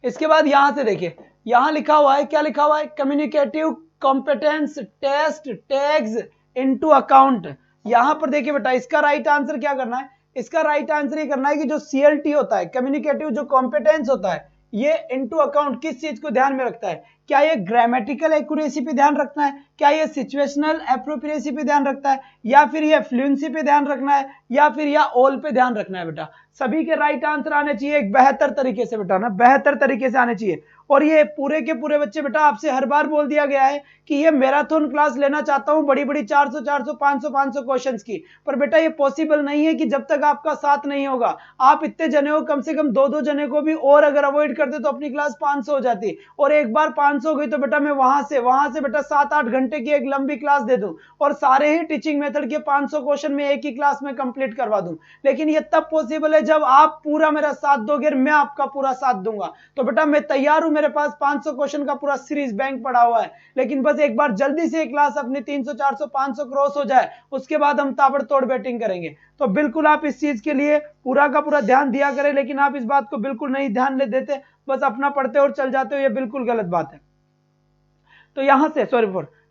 इसके बाद यहां से देखिए, यहां लिखा हुआ है, क्या लिखा हुआ है? Communicative competence test takes into account. यहां पर देखिए बेटा, इसका राइट आंसर क्या करना है? इसका राइट आंसर ये करना है कि जो सीएलटी होता है, कम्युनिकेटिव जो कॉम्पिटेंस होता है, ये इनटू अकाउंट किस चीज को ध्यान में रखता है? क्या ये ग्रामेटिकल एक्यूरेसी पे ध्यान रखना है, क्या ये सिचुएशनल एप्रोप्रिएसी पे ध्यान रखता है, या फिर ये फ्लुएंसी पे ध्यान रखना है, या फिर या ऑल पे ध्यान रखना है बेटा? सभी के राइट आंसर आने चाहिए एक बेहतर तरीके से बेटा, ना बेहतर तरीके से आने चाहिए। और ये पूरे के पूरे बच्चे बेटा, आपसे हर बार बोल दिया गया है कि ये मैराथन क्लास लेना चाहता हूं, बड़ी बड़ी 400 400 500 क्वेश्चंस की, पर बेटा ये पॉसिबल नहीं है कि जब तक आपका साथ नहीं होगा। आप इतने जने हो, कम से कम 2-2 जने को भी और अगर अवॉइड करते तो अपनी क्लास 500 हो जाती, और एक बार 500 हो गई तो बेटा मैं वहां से बेटा 7-8 घंटे की एक लंबी क्लास दे दूं, और सारे ही टीचिंग मेथड के 500 क्वेश्चन में एक ही क्लास में कंप्लीट करवा दूं। लेकिन ये तब पॉसिबल है जब आप पूरा मेरा साथ दोगे, मैं आपका पूरा साथ दूंगा। तो बेटा मैं तैयार हूं, मेरे पास 500 क्वेश्चन का पूरा सीरीज बैंक पड़ा हुआ है, लेकिन बस एक बार जल्दी से क्लास अपनी 300 400 500 क्रॉस हो जाए, उसके बाद हम ताबड़तोड़ बैटिंग करेंगे। तो बिल्कुल आप इस चीज के लिए पूरा का पूरा ध्यान दिया करें, लेकिन आप इस बात को बिल्कुल नहीं ध्यान ले देते, बस अपना पढ़ते और चल जाते हो, ये बिल्कुल गलत बात है। तो यहां से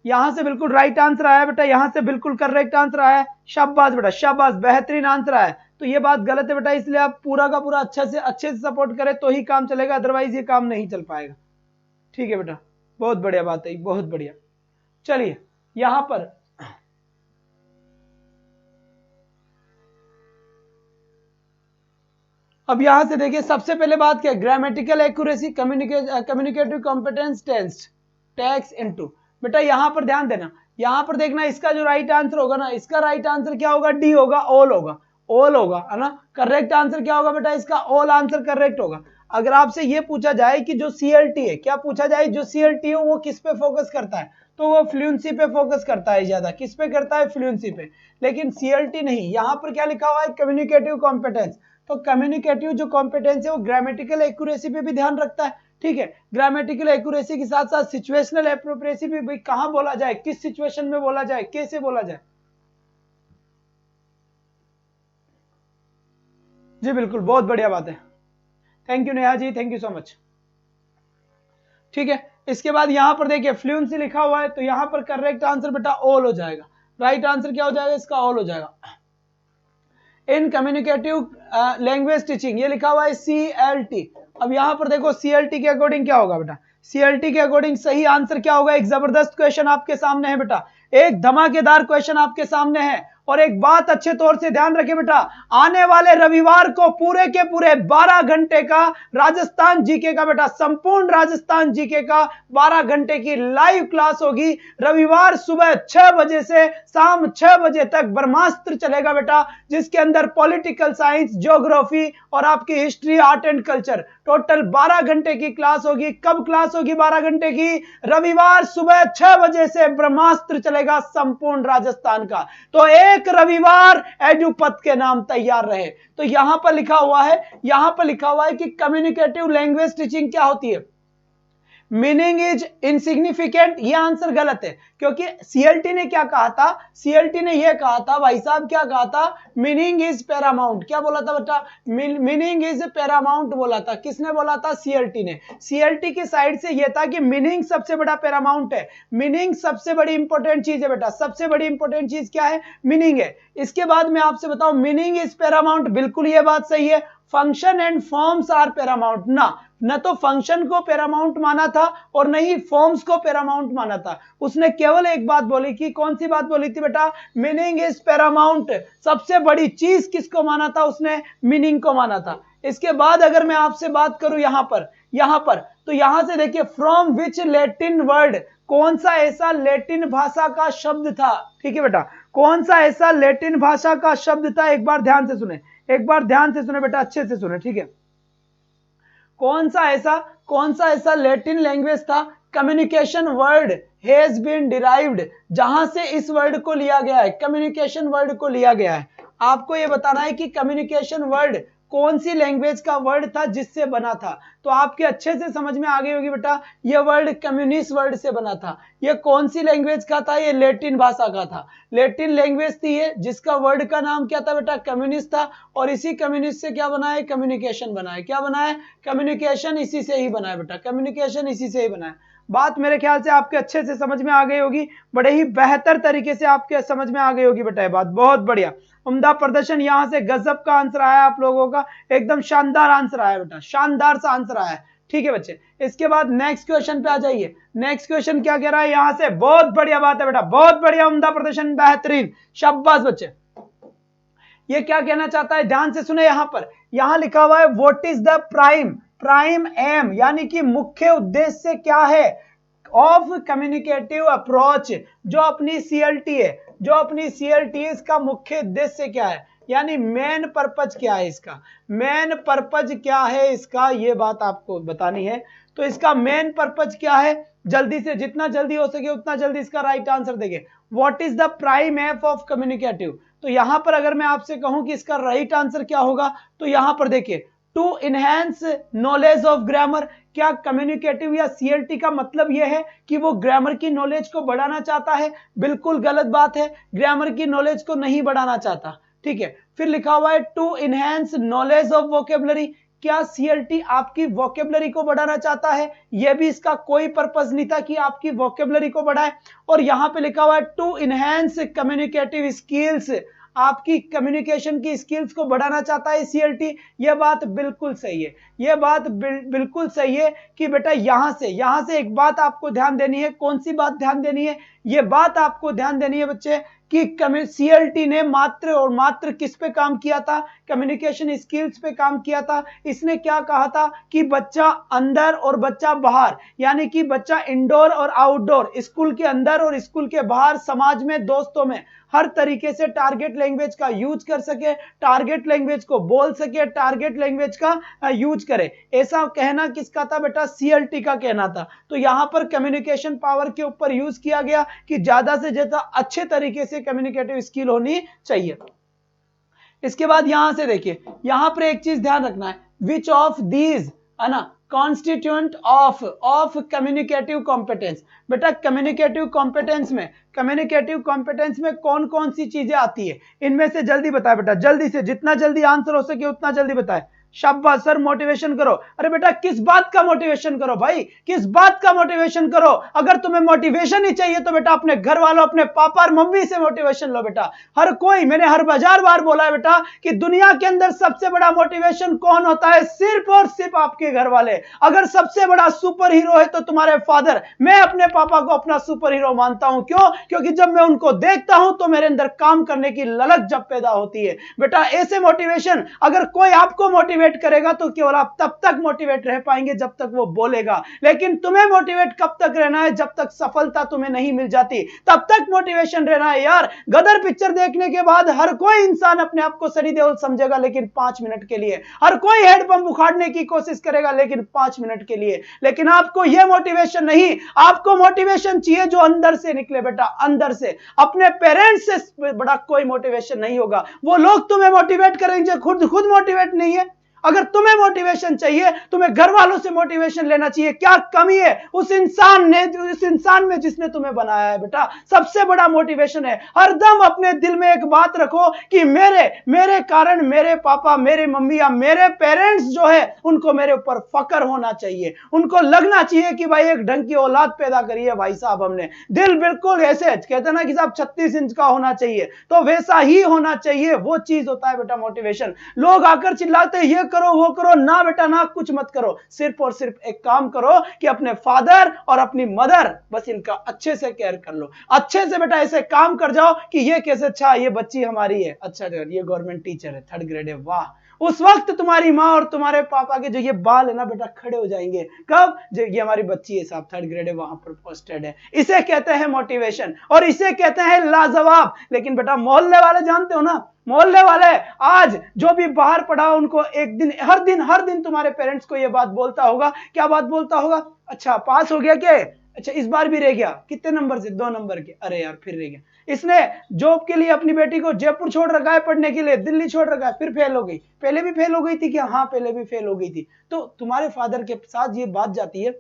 यहां से बिल्कुल राइट आंसर आया बेटा, यहां से बिल्कुल करेक्ट आंसर आया। शाबाश बेटा, शाबाश, बेहतरीन आंसर आया। तो ये बात गलत है बेटा, इसलिए आप पूरा का पूरा अच्छे से सपोर्ट करें तो ही काम चलेगा, अदरवाइज ये काम नहीं चल पाएगा। ठीक है बेटा, बहुत बढ़िया बात है, बहुत बढ़िया। चलिए यहां पर अब यहां से देखिए, सबसे पहले बात क्या? Grammatical accuracy, communicative competence test takes into. बेटा यहां पर ध्यान देना, यहां पर देखना, इसका जो राइट आंसर होगा ना, इसका राइट आंसर क्या होगा? डी होगा, ऑल होगा, ऑल होगा, है ना। करेक्ट आंसर क्या होगा बेटा? इसका ऑल आंसर करेक्ट होगा। अगर आपसे ये पूछा जाए कि जो सीएलटी है, क्या पूछा जाए, जो सीएलटी है वो किस पे फोकस करता है, तो वो फ्लुएंसी पे फोकस करता है ज्यादा। किस पे करता है? फ्लुएंसी पे। लेकिन सीएलटी नहीं, यहां पर क्या लिखा हुआ है? Communicative competence. तो कम्युनिकेटिव जो कॉम्पिटेंस है वो ग्रामेटिकल एक्यूरेसी पे भी ध्यान रखता है, ठीक है। ग्रामेटिकल एक्यूरेसी के साथ साथ सिचुएशनल एप्रोप्रिएसी भी कहां बोला जाए, किस सिचुएशन में बोला जाए, कैसे बोला जाए। जी बिल्कुल, बहुत बढ़िया बात है, thank you Neha ji, thank you so much. ठीक है, इसके बाद यहां पर देखिए फ्लुएंसी लिखा हुआ है, तो यहां पर करेक्ट आंसर बेटा ऑल हो जाएगा। राइट आंसर क्या हो जाएगा? इसका ऑल हो जाएगा। इन कम्युनिकेटिव लैंग्वेज टीचिंग, ये लिखा हुआ है CLT। अब यहां पर देखो CLT के अकॉर्डिंग क्या होगा बेटा? CLT के अकॉर्डिंग सही आंसर क्या होगा? एक जबरदस्त क्वेश्चन आपके सामने है बेटा, एक धमाकेदार क्वेश्चन आपके सामने है, और एक बात अच्छे तौर से ध्यान रखें बेटा, आने वाले रविवार को पूरे के पूरे 12 घंटे का राजस्थान जीके का बेटा, संपूर्ण राजस्थान जीके का 12 घंटे की लाइव क्लास होगी। रविवार सुबह 6 बजे से शाम 6 बजे तक ब्रह्मास्त्र चलेगा बेटा, जिसके अंदर पॉलिटिकल साइंस, ज्योग्राफी और आपकी history, art and culture, total 12 घंटे की क्लास होगी। कब क्लास होगी 12 घंटे की? रविवार सुबह 6 बजे से ब्रह्मास्त्र चलेगा संपूर्ण राजस्थान का। तो एक रविवार एडुपथ के नाम तैयार रहे। तो यहां पर लिखा हुआ है कि कम्युनिकेटिव लैंग्वेज टीचिंग क्या होती है? Meaning is insignificant. ये आंसर गलत है, क्योंकि सीएलटी ने क्या कहा था? सीएलटी ने ये कहा था भाई साहब, क्या कहा था? Meaning is Paramount. क्या बोला था बेटा? मीनिंग इज पैरामाउंट बोला था। किसने बोला था? सीएलटी ने। सीएलटी की साइड से ये था कि मीनिंग सबसे बड़ा पैरामाउंट है, मीनिंग सबसे बड़ी इंपॉर्टेंट चीज है बेटा। सबसे बड़ी इंपॉर्टेंट चीज क्या है? मीनिंग है। इसके बाद मैं आपसे बताऊं, मीनिंग इज पैरामाउंट, बिल्कुल ये बात सही है। Function and forms are paramount. न तो फंक्शन को पैरामाउंट माना था और न ही फॉर्म्स को पैरामाउंट माना था। उसने केवल एक बात बोली कि, कौन सी बात बोली थी बेटा? Meaning is Paramount. सबसे बड़ी चीज किसको माना था उसने? मीनिंग को माना था। इसके बाद अगर मैं आपसे बात करूं यहां पर तो यहां से देखिए, फ्रॉम विच लैटिन वर्ड, कौन सा ऐसा लैटिन भाषा का शब्द था? ठीक है बेटा, कौन सा ऐसा लैटिन भाषा का शब्द था? एक बार ध्यान से सुने, बेटा, अच्छे से सुने, ठीक है। कौन सा ऐसा लैटिन लैंग्वेज था? Communication word has been derived, जहां से इस वर्ड को लिया गया है, कम्युनिकेशन वर्ड को लिया गया है। आपको यह बताना है कि कम्युनिकेशन वर्ड कौन सी लैंग्वेज का वर्ड था जिससे बना था। तो आपके अच्छे से समझ में आ गई होगी बेटा, यह वर्ड कम्युनिस्ट वर्ड से बना था। यह कौन सी लैंग्वेज का था? यह लैटिन भाषा का था, लैटिन लैंग्वेज थी ये, जिसका वर्ड का नाम क्या था बेटा? कम्युनिस्ट था। और इसी कम्युनिस्ट से क्या बना है? कम्युनिकेशन बना है। क्या बना है? कम्युनिकेशन इसी से ही बना है बेटा, कम्युनिकेशन इसी से ही बना है। बात मेरे ख्याल से आपके अच्छे से समझ में आ गई होगी, बड़े ही बेहतर तरीके से आपके समझ में आ गई होगी बेटा, ये बात बहुत बढ़िया। उम्दा प्रदर्शन, यहां से गजब का आंसर आया आप लोगों का, एकदम शानदार आंसर आया बेटा, शानदार सा आंसर आया। ठीक है बच्चे, इसके बाद नेक्स्ट क्वेश्चन पे आ जाइए। नेक्स्ट क्वेश्चन क्या कह रहा है यहां से? बहुत बढ़िया बात है बेटा, बहुत बढ़िया, उम्दा प्रदर्शन, बेहतरीन, शाबाश बच्चे। ये क्या कहना चाहता है? ध्यान से सुने। यहां लिखा हुआ है, what is the prime aim, यानी कि मुख्य उद्देश्य क्या है ऑफ कम्युनिकेटिव अप्रोच, जो अपनी सीएलटी है, इसका मुख्य उद्देश्य क्या है, यानी मेन पर्पज क्या है इसका, मेन पर्पज क्या है इसका, ये बात आपको बतानी है। तो इसका मेन पर्पज क्या है? जल्दी से, जितना जल्दी हो सके उतना जल्दी इसका राइट आंसर देंगे। What is the prime aim of communicative? तो यहां पर अगर मैं आपसे कहूं कि इसका राइट आंसर क्या होगा, तो यहां पर देखिए, to enhance knowledge of grammar. क्या कम्युनिकेटिव या सीएलटी का मतलब यह है कि वो ग्रामर की नॉलेज को बढ़ाना चाहता है? बिल्कुल गलत बात है, ग्रामर की नॉलेज को नहीं बढ़ाना चाहता। ठीक है, फिर लिखा हुआ है to enhance knowledge of vocabulary. क्या सीएलटी आपकी वोकेबलरी को बढ़ाना चाहता है? यह भी इसका कोई पर्पस नहीं था कि आपकी वोकेबलरी को बढ़ाए। और यहां पे लिखा हुआ है टू इनहेंस कम्युनिकेटिव स्किल्स, आपकी कम्युनिकेशन की स्किल्स को बढ़ाना चाहता है सीएलटी। यह बात बिल्कुल सही है, यह बात बिल्कुल सही है कि बेटा यहां से एक बात आपको ध्यान देनी है। कौन सी बात ध्यान देनी है? यह बात आपको ध्यान देनी है बच्चे कि सीएलटी ने मात्र और मात्र किस पे काम किया था? कम्युनिकेशन स्किल्स पे काम किया था। इसने क्या कहा था कि बच्चा अंदर और बच्चा बाहर, यानी कि बच्चा इंडोर और आउटडोर, स्कूल के अंदर और स्कूल के बाहर, समाज में, दोस्तों में, हर तरीके से टारगेट लैंग्वेज का यूज कर सके, टारगेट लैंग्वेज को बोल सके, टारगेट लैंग्वेज का यूज करे। ऐसा कहना किसका था बेटा? सीएलटी का कहना था। तो यहां पर कम्युनिकेशन पावर के ऊपर यूज किया गया कि ज्यादा से ज्यादा अच्छे तरीके से कम्युनिकेटिव स्किल होनी चाहिए। इसके बाद यहां से देखिए, यहां पर एक चीज ध्यान रखना है, विच ऑफ दीज, है ना, कॉन्स्टिट्यूएंट ऑफ कम्युनिकेटिव कॉम्पिटेंस। बेटा कम्युनिकेटिव कॉम्पिटेंस में कौन कौन सी चीजें आती है, इनमें से जल्दी बताए बेटा, जल्दी से, जितना जल्दी आंसर हो सके उतना जल्दी बताए। शाबाश सर, मोटिवेशन करो। अरे बेटा किस बात का मोटिवेशन करो भाई, किस बात का मोटिवेशन करो? अगर तुम्हें मोटिवेशन ही चाहिए तो बेटा अपने घर वालों, अपने पापा और मम्मी से मोटिवेशन लो बेटा। हर कोई, मैंने हर हजार बार बोला है बेटा कि दुनिया के अंदर सबसे बड़ा मोटिवेशन कौन होता है? सिर्फ और सिर्फ आपके घर वाले। अगर सबसे बड़ा सुपर हीरो है तो तुम्हारे फादर। मैं अपने पापा को अपना सुपर हीरो मानता हूं। क्यों? क्योंकि जब मैं उनको देखता हूं तो मेरे अंदर काम करने की ललक जब पैदा होती है। बेटा ऐसे मोटिवेशन, अगर कोई आपको मोटिवेट करेगा तो केवल आप तब तक मोटिवेट रह पाएंगे जब तक वो बोलेगा, लेकिन तुम्हें मोटिवेट कब तक रहना है? जब तक सफलता तुम्हें नहीं मिल जाती तब तक मोटिवेशन रहना है यार। गदर पिक्चर देखने के बाद हर कोई इंसान अपने आप को सनी देओल समझेगा, लेकिन 5 मिनट के लिए। हर कोई हेडपंप उखाड़ने की कोशिश करेगा, लेकिन 5 मिनट के लिए। लेकिन आपको यह मोटिवेशन नहीं, आपको मोटिवेशन चाहिए जो अंदर से निकले बेटा, अंदर से। अपने पेरेंट्स से बड़ा कोई मोटिवेशन नहीं होगा। वो लोग तुम्हें मोटिवेट करेंगे, खुद मोटिवेट नहीं है। अगर तुम्हें मोटिवेशन चाहिए, तुम्हें घर वालों से मोटिवेशन लेना चाहिए। क्या कमी है उस इंसान में जिसने तुम्हें बनाया है बेटा? सबसे बड़ा मोटिवेशन है हरदम अपने दिल में एक बात रखो कि मेरे कारण मेरे पापा, मेरे मम्मी या मेरे पेरेंट्स जो है उनको मेरे ऊपर फक्र होना चाहिए। उनको लगना चाहिए कि भाई एक ढंग की औलाद पैदा करी है भाई साहब हमने। दिल बिल्कुल ऐसे कहते ना कि साहब 36 इंच का होना चाहिए, तो वैसा ही होना चाहिए। वो चीज होता है बेटा मोटिवेशन। लोग आकर चिल्लाते ये करो वो करो, ना बेटा ना, कुछ मत करो। सिर्फ और सिर्फ एक काम करो कि अपने फादर और अपनी मदर, बस इनका अच्छे से केयर कर लो। अच्छे से बेटा ऐसे काम कर जाओ कि ये कैसे, अच्छा ये बच्ची हमारी है, अच्छा ये गवर्नमेंट टीचर है, 3rd ग्रेड है, वाह। उस वक्त तुम्हारी माँ और तुम्हारे पापा के जो ये बाल है ना बेटा खड़े हो जाएंगे। कब? जो ये हमारी बच्ची है साहब, 3rd ग्रेड है, वहां पर पोस्टेड है। इसे कहते हैं मोटिवेशन और इसे कहते हैं लाजवाब। लेकिन बेटा मोहल्ले वाले जानते हो ना, मोहल्ले वाले आज जो भी बाहर पढ़ा उनको एक दिन हर दिन तुम्हारे पेरेंट्स को ये बात बोलता होगा। क्या बात बोलता होगा? अच्छा पास हो गया क्या? अच्छा इस बार भी रह गया, कितने नंबर से? 2 नंबर के। अरे यार फिर रह गया। इसने जॉब के लिए अपनी बेटी को जयपुर छोड़ रखा है, पढ़ने के लिए दिल्ली छोड़ रखा है, फिर फेल हो गई। पहले भी फेल हो गई थी क्या? हाँ पहले भी फेल हो गई थी। तो तुम्हारे फादर के साथ ये बात जाती है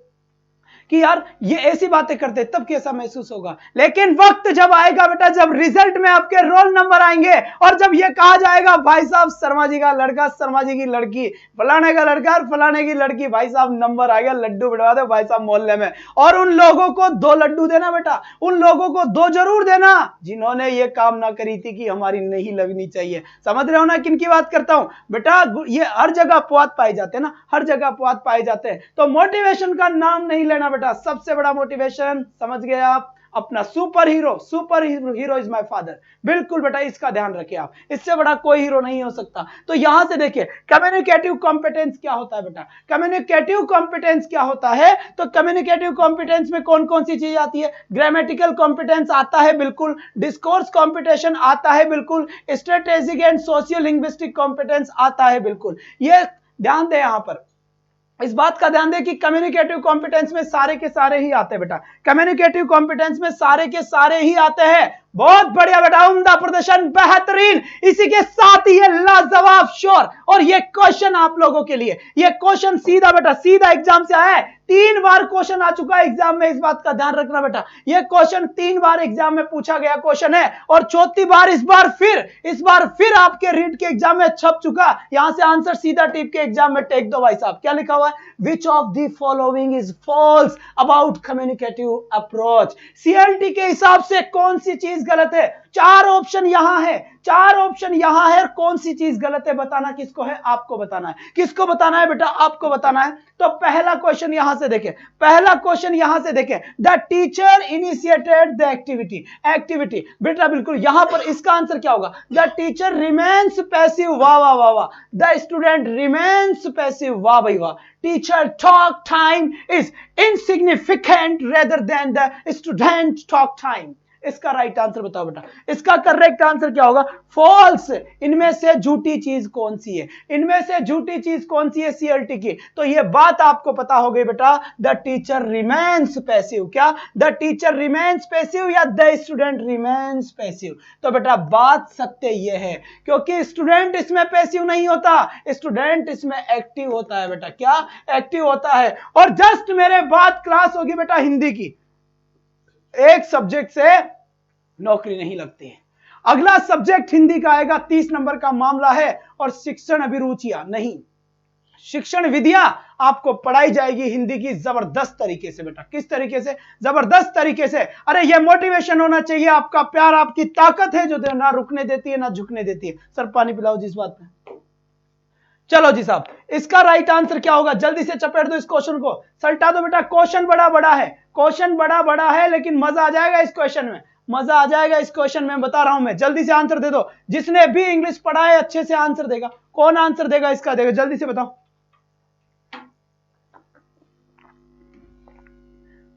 कि यार ये ऐसी बातें करते, तब कैसा महसूस होगा। लेकिन वक्त जब आएगा बेटा, जब रिजल्ट में आपके रोल नंबर आएंगे और जब ये कहा जाएगा भाई साहब शर्मा जी का लड़का, शर्मा जी की लड़की, फलाने का लड़का और फलाने की लड़की, भाई साहब नंबर आ गया, लड्डू बढ़वा दो भाई साहब मोहल्ले में। और उन लोगों को 2 लड्डू देना बेटा, उन लोगों को 2 जरूर देना जिन्होंने ये काम ना करी थी कि हमारी नहीं लगनी चाहिए। समझ रहे हो ना किन की बात करता हूं बेटा? ये हर जगह अपवाद पाए जाते हैं ना, हर जगह अपवाद पाए जाते हैं। तो मोटिवेशन का नाम नहीं लेना बेटा। सबसे बड़ा मोटिवेशन समझ गए आप? अपना super hero is my father. बिल्कुल बेटा इसका ध्यान रखिए आप, इससे बड़ा कोई हीरो नहीं हो सकता। तो यहां से देखिए कम्युनिकेटिव कॉम्पिटेंस क्या होता है बेटा। कम्युनिकेटिव कॉम्पिटेंस क्या होता है? तो कम्युनिकेटिव कॉम्पिटेंस में कौन कौन सी चीज आती है? ग्रामेटिकल कॉम्पिटेंस आता है बिल्कुल, डिस्कोर्स कॉम्पिटिशन आता है बिल्कुल, strategic and socio linguistic competence आता है बिल्कुल। ये ध्यान दें, यहां पर इस बात का ध्यान दें कि कम्युनिकेटिव कॉम्पिटेंस में सारे के सारे ही आते हैं बेटा। कम्युनिकेटिव कॉम्पिटेंस में सारे के सारे ही आते हैं। बहुत बढ़िया बेटा, उम्दा प्रदर्शन, बेहतरीन। इसी के साथ ही ये लाजवाब श्योर। और ये क्वेश्चन आप लोगों के लिए, ये क्वेश्चन सीधा बेटा सीधा एग्जाम से आया है। 3 बार क्वेश्चन आ चुका है एग्जाम में, इस बात का ध्यान रखना बेटा। ये क्वेश्चन 3 बार एग्जाम में पूछा गया क्वेश्चन है और 4थी बार इस बार फिर आपके रीड के एग्जाम में छप चुका। यहां से आंसर सीधा टिप के एग्जाम में टेक दो भाई साहब। क्या लिखा हुआ है? Which of the following is false about communicative approach. CLT के हिसाब से कौन सी चीज गलत है? 4 ऑप्शन यहां है, 4 ऑप्शन यहां है। कौन सी चीज गलत है बताना किसको है? आपको बताना है। किसको बताना है बेटा? आपको बताना है। तो पहला क्वेश्चन यहां से देखें, पहला क्वेश्चन यहां से देखें, the teacher initiated the activity बेटा बिल्कुल यहां पर इसका आंसर क्या होगा? द टीचर रिमेन्स पैसिव, वाह वाह वाह वाह। द स्टूडेंट रिमेन्स पैसिव, वाह भाई वाह। Teacher talk time is insignificant rather than the student talk time. इसका राइट आंसर बताओ बेटा। इसका करेक्ट आंसर क्या होगा? फॉल्स। इनमें से झूठी चीज कौन सी है? इनमें से झूठी चीज कौन सी है सीएलटी की? तो ये बात आपको पता हो गई बेटा, द टीचर रिमेन्स पैसिव। क्या? द टीचर रिमेन्स पैसिव या द स्टूडेंट रिमेन्स पैसिव? तो बेटा बात सत्य ये है, क्योंकि स्टूडेंट इसमें पैसिव नहीं होता, स्टूडेंट इसमें एक्टिव होता है बेटा। क्या? एक्टिव होता है। और जस्ट मेरे बाद क्लास होगी बेटा हिंदी की, एक सब्जेक्ट से नौकरी नहीं लगती है। अगला सब्जेक्ट हिंदी का आएगा, 30 नंबर का मामला है और शिक्षण अभिरुचियां नहीं। शिक्षण विधियां आपको पढ़ाई जाएगी हिंदी की जबरदस्त तरीके से बेटा। किस तरीके से? जबरदस्त तरीके से। अरे ये मोटिवेशन होना चाहिए, आपका प्यार आपकी ताकत है जो ना रुकने देती है ना झुकने देती है। सर पानी पिलाओ जिस बात में। चलो जी साहब, इसका राइट आंसर क्या होगा? जल्दी से चपेट दो इस क्वेश्चन को, सल्टा दो बेटा। क्वेश्चन बड़ा बड़ा है, क्वेश्चन बड़ा बड़ा है, लेकिन मजा आ जाएगा इस क्वेश्चन में, मजा आ जाएगा इस क्वेश्चन में, बता रहा हूं मैं। जल्दी से आंसर दे दो, जिसने भी इंग्लिश पढ़ा है अच्छे से आंसर देगा। कौन आंसर देगा इसका? देगा, जल्दी से बताओ।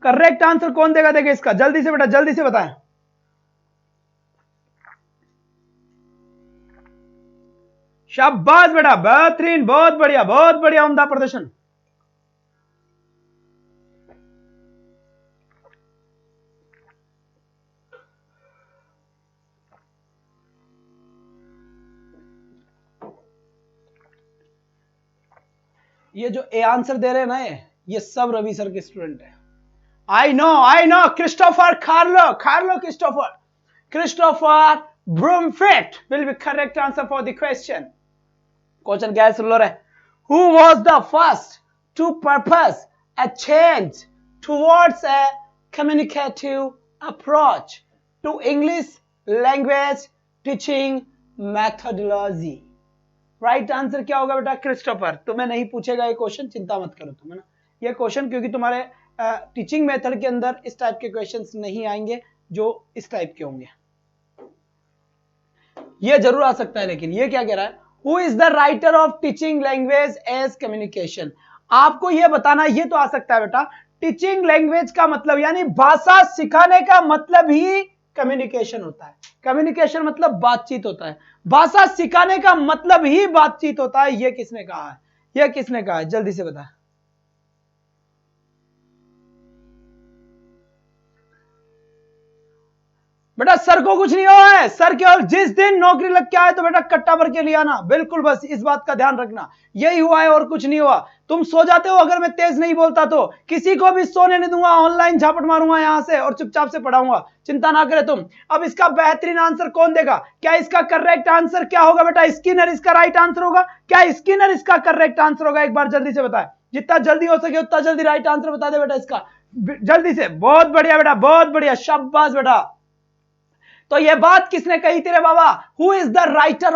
करेक्ट आंसर कौन देगा? देगा इसका, जल्दी से बेटा, जल्दी से बताएं। शाबाश बेटा, बेहतरीन, बहुत बढ़िया, बहुत बढ़िया, उम्दा प्रदर्शन। ये जो ए आंसर दे रहे हैं ना, ये सब रवि सर के स्टूडेंट है। I know Christopher Carlo Christopher Brumfit will be correct answer for the question. Question क्या है सुन लो रे। Who was the first to purpose a change towards a communicative approach to English language teaching methodology? Right answer क्या होगा बेटा? Christopher. तुम्हें नहीं पूछेगा ये क्वेश्चन, चिंता मत करो तुम, है ना, ये क्वेश्चन, क्योंकि तुम्हारे टीचिंग मेथड के अंदर इस टाइप के क्वेश्चंस नहीं आएंगे जो इस टाइप के होंगे। ये जरूर आ सकता है, लेकिन ये क्या कह रहा है? Who is the writer of teaching language as communication? आपको ये बताना, ये तो आ सकता है बेटा। टीचिंग लैंग्वेज का मतलब यानी भाषा सिखाने का मतलब ही कम्युनिकेशन होता है। कम्युनिकेशन मतलब बातचीत होता है, भाषा सिखाने का मतलब ही बातचीत होता है। ये किसने कहा है? ये किसने कहा है? जल्दी से बता। बेटा सर को कुछ नहीं हुआ है, सर केवल जिस दिन नौकरी लग के आए तो बेटा कट्टा भर के लिया ना, बिल्कुल, बस इस बात का ध्यान रखना, यही हुआ है और कुछ नहीं हुआ। तुम सो जाते हो अगर मैं तेज नहीं बोलता तो, किसी को भी सोने नहीं दूंगा, ऑनलाइन झापट मारूंगा यहां से और चुपचाप से पढ़ाऊंगा, चिंता ना करे तुम। अब इसका बेहतरीन आंसर कौन देगा? क्या इसका करेक्ट आंसर क्या होगा बेटा? स्किनर इसका राइट आंसर होगा क्या? स्किनर इसका करेक्ट आंसर होगा? एक बार जल्दी से बताए, जितना जल्दी हो सके उतना जल्दी राइट आंसर बता दे बेटा इसका, जल्दी से। बहुत बढ़िया बेटा, बहुत बढ़िया, शाबाश बेटा। तो ये बात किसने कही तेरे बाबा? Who is the writer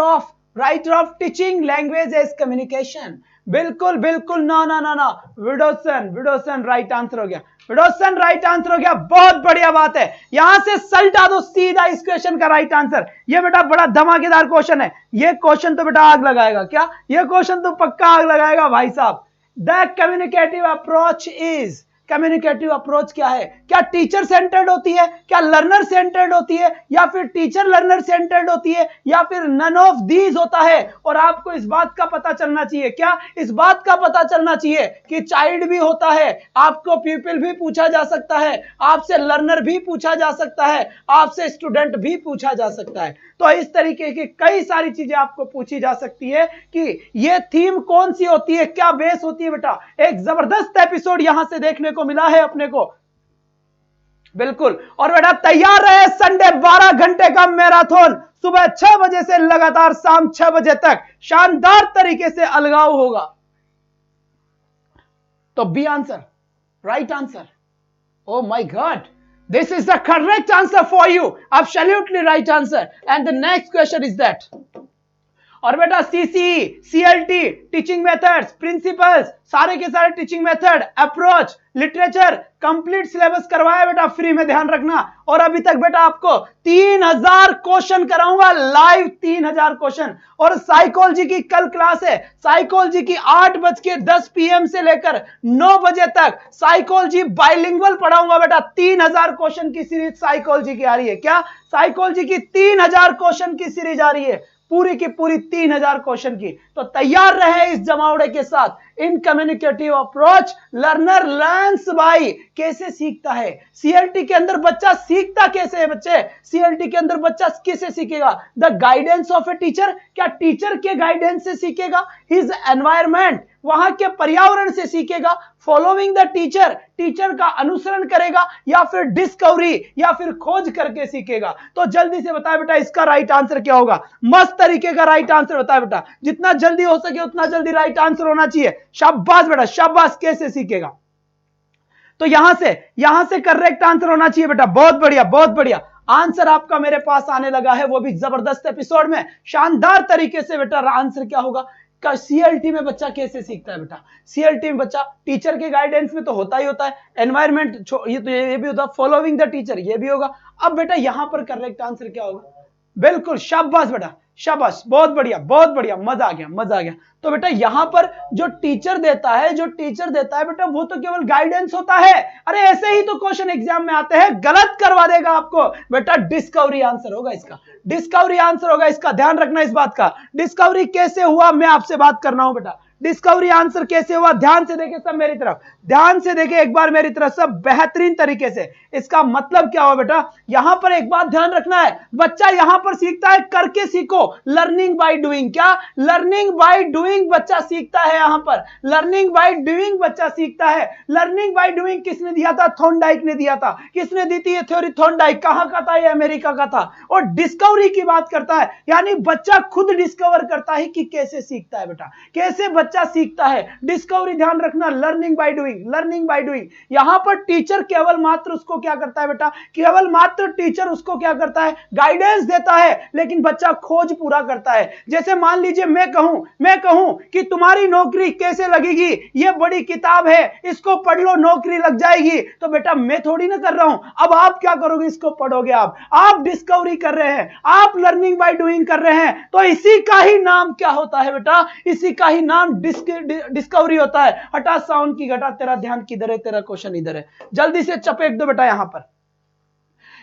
of teaching language as communication? बिल्कुल बिल्कुल, ना विडोसन राइट आंसर हो गया, विडोसन राइट आंसर हो गया। बहुत बढ़िया बात है, यहां से सल्टा दो सीधा इस क्वेश्चन का राइट आंसर। ये बेटा बड़ा धमाकेदार क्वेश्चन है, ये क्वेश्चन तो बेटा आग लगाएगा। क्या? ये क्वेश्चन तो पक्का आग लगाएगा भाई साहब। The communicative approach is, communicative approach क्या है? क्या टीचर सेंटर्ड होती है, क्या लर्नर सेंटर्ड होती है, या फिर टीचर लर्नर सेंटर्ड होती है, या फिर नन ऑफ दीज होता है? और आपको इस बात का पता चलना चाहिए, क्या इस बात का पता चलना चाहिए कि चाइल्ड भी होता है, आपको पीपल भी पूछा जा सकता है, आपसे लर्नर भी पूछा जा सकता है, आपसे स्टूडेंट भी पूछा जा सकता है। तो इस तरीके की कई सारी चीजें आपको पूछी जा सकती है कि ये थीम कौन सी होती है, क्या बेस होती है बेटा। एक जबरदस्त एपिसोड यहां से देखने को मिला है अपने को, बिल्कुल। और बेटा तैयार रहे, संडे 12 घंटे का मैराथन, सुबह 6 बजे से लगातार शाम 6 बजे तक शानदार तरीके से अलगाव होगा। तो B answer, right answer. Oh my God, this is the correct answer for you, absolutely right answer. And the next question is that, और बेटा CCE, CLT, teaching methods, principles, सारे के सारे teaching method, approach, literature, complete syllabus करवाया बेटा free में, ध्यान रखना। और अभी तक बेटा आपको 3000 क्वेश्चन कराऊंगा लाइव, 3000 क्वेश्चन। और साइकोलॉजी की कल क्लास है, साइकोलॉजी की 8:10 PM से लेकर 9 बजे तक साइकोलॉजी बाइलिंगुअल पढ़ाऊंगा बेटा। 3000 क्वेश्चन की सीरीज साइकोलॉजी की आ रही है। क्या? साइकोलॉजी की 3000 क्वेश्चन की सीरीज आ रही है, पूरी की पूरी 3000 क्वेश्चन की। तो तैयार रहे इस जमावड़े के साथ। In communicative approach learner learns by, कैसे सीखता है सीएलटी के अंदर बच्चा, सीखता कैसे है बच्चे सीएलटी के अंदर बच्चा कैसे सीखेगा? The guidance of a teacher, क्या टीचर के गाइडेंस से सीखेगा? हिज एनवायरमेंट, वहां के पर्यावरण से सीखेगा, फॉलोइंग द टीचर, टीचर का अनुसरण करेगा, या फिर डिस्कवरी या फिर खोज करके सीखेगा? तो जल्दी से बताए बेटा इसका राइट आंसर क्या होगा? मस्त तरीके का राइट आंसर बताए बेटा, जितना जल्दी हो सके उतना जल्दी राइट आंसर होना चाहिए। शाबाश बेटा शाबाश, कैसे सीखेगा? तो यहां से करेक्ट आंसर होना चाहिए बेटा। बहुत बढ़िया बहुत बढ़िया, आंसर आपका मेरे पास आने लगा है, वो भी जबरदस्त एपिसोड में, शानदार तरीके से बेटा। आंसर क्या होगा? सीएलटी में बच्चा कैसे सीखता है बेटा? सीएलटी में बच्चा टीचर के गाइडेंस में तो होता ही होता है, एनवायरमेंट ये भी होता है, फॉलोइंग द टीचर ये भी होगा। अब बेटा यहां पर करेक्ट आंसर क्या होगा? बिल्कुल शाबाश बेटा शाबाश, बहुत बढ़िया मजा आ गया मजा आ गया। तो बेटा यहां पर जो टीचर देता है बेटा, वो तो केवल गाइडेंस होता है। अरे ऐसे ही तो क्वेश्चन एग्जाम में आते हैं, गलत करवा देगा आपको बेटा। डिस्कवरी आंसर होगा इसका, डिस्कवरी आंसर होगा इसका, ध्यान रखना इस बात का। डिस्कवरी कैसे हुआ मैं आपसे बात कर रहा हूं बेटा, डिस्कवरी आंसर कैसे हुआ? ध्यान से देखे सब मेरी तरफ, ध्यान से देखे एक बार मेरी तरफ सब बेहतरीन तरीके से। इसका मतलब क्या हुआ बेटा? यहां पर एक बात ध्यान रखना है, बच्चा यहां पर सीखता है करके सीखो, लर्निंग बाय डूइंग। क्या? लर्निंग बाय डूइंग बच्चा सीखता है, यहां पर लर्निंग बाय डूइंग बच्चा सीखता है। लर्निंग बाय डूइंग किसने दिया था? थॉर्नडाइक ने दिया था। किसने दी थी ये थ्योरी? थॉर्नडाइक। कहां का था ये? अमेरिका का था। और डिस्कवरी की बात करता है, यानी बच्चा खुद डिस्कवर करता है कि कैसे सीखता है बेटा, कैसे बच्चा सीखता है। डिस्कवरी ध्यान रखना, learning by doing, learning by doing. यहां पर टीचर केवल मात्र उसको क्या करता है बेटा? केवल मात्र टीचर उसको क्या करता है? गाइडेंस देता है, लेकिन बच्चा खोज पूरा करता है। जैसे मान लीजिए मैं कहूं कि तुम्हारी नौकरी कैसे लगेगी, ये बड़ी किताब है, इसको पढ़ लो नौकरी लग जाएगी, तो बेटा मैं थोड़ी ना कर रहा हूं। अब आप क्या करोगे? इसको पढ़ोगे, आप डिस्कवरी कर रहे हैं, आप लर्निंग बाय डूइंग कर रहे हैं। तो इसी का ही नाम क्या होता है बेटा? इसी का ही नाम डिस्कवरी होता है। हटा साउंड की घटा, तेरा ध्यान किधर है? तेरा क्वेश्चन इधर है, जल्दी से चपेट दो बेटा यहां पर।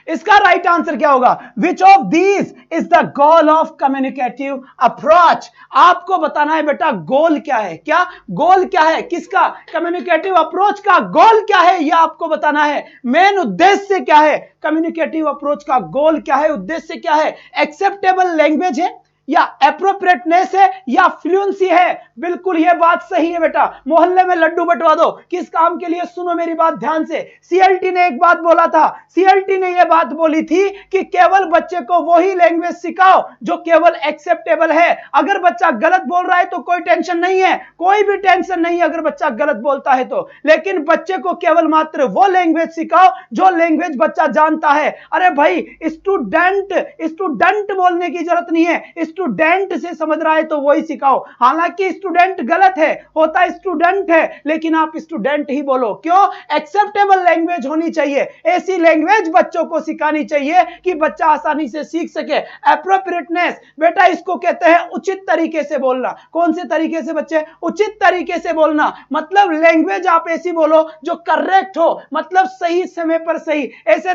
इसका राइट आंसर क्या होगा? Which of these is the goal of communicative approach? आपको बताना है बेटा गोल क्या है। क्या गोल क्या है? किसका? कम्युनिकेटिव अप्रोच का गोल क्या है, यह आपको बताना है। मेन उद्देश्य क्या है? कम्युनिकेटिव अप्रोच का गोल क्या है, उद्देश्य क्या है? एक्सेप्टेबल लैंग्वेज है, या एप्रोप्रिएटनेस है, या फ्लुएंसी है? बिल्कुल ये बात सही है बेटा। मोहल्ले में लड्डू बंटवा दो, किस काम के लिए? सुनो मेरी बात ध्यान से। सीएलटी ने एक बात बोला था, सीएलटी ने यह बात बोली थी कि केवल बच्चे को वही लैंग्वेज सिखाओ जो केवल एक्सेप्टेबल है। अगर बच्चा गलत बोल रहा है तो कोई टेंशन नहीं है, कोई भी टेंशन नहीं है अगर बच्चा गलत बोलता है तो, लेकिन बच्चे को केवल मात्र वो लैंग्वेज सिखाओ जो लैंग्वेज बच्चा जानता है। अरे भाई स्टूडेंट बोलने की जरूरत नहीं है, स्टूडेंट से समझ रहा है तो वही सिखाओ। हालांकि स्टूडेंट गलत है, होता स्टूडेंट है, लेकिन आप स्टूडेंट ही बोलो। क्यों? एक्सेप्टेबल लैंग्वेज होनी चाहिए, ऐसी लैंग्वेज बच्चों को सिखानी चाहिए कि बच्चा आसानी से सीख सके। एप्रोप्रिएटनेस बेटा इसको कहते हैं उचित तरीके से बोलना। कौन से तरीके से बच्चे? उचित तरीके से बोलना। मतलब लैंग्वेज आप ऐसी बोलो जो करेक्ट हो, मतलब सही समय पर सही। ऐसे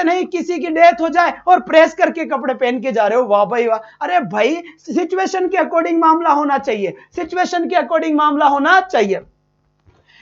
नहीं किसी की डेथ हो जाए और प्रेस करके कपड़े पहन के जा रहे हो, वाह भाई वाह। अरे भाई सिचुएशन के अकॉर्डिंग मामला होना चाहिए, सिचुएशन के अकॉर्डिंग मामला होना चाहिए।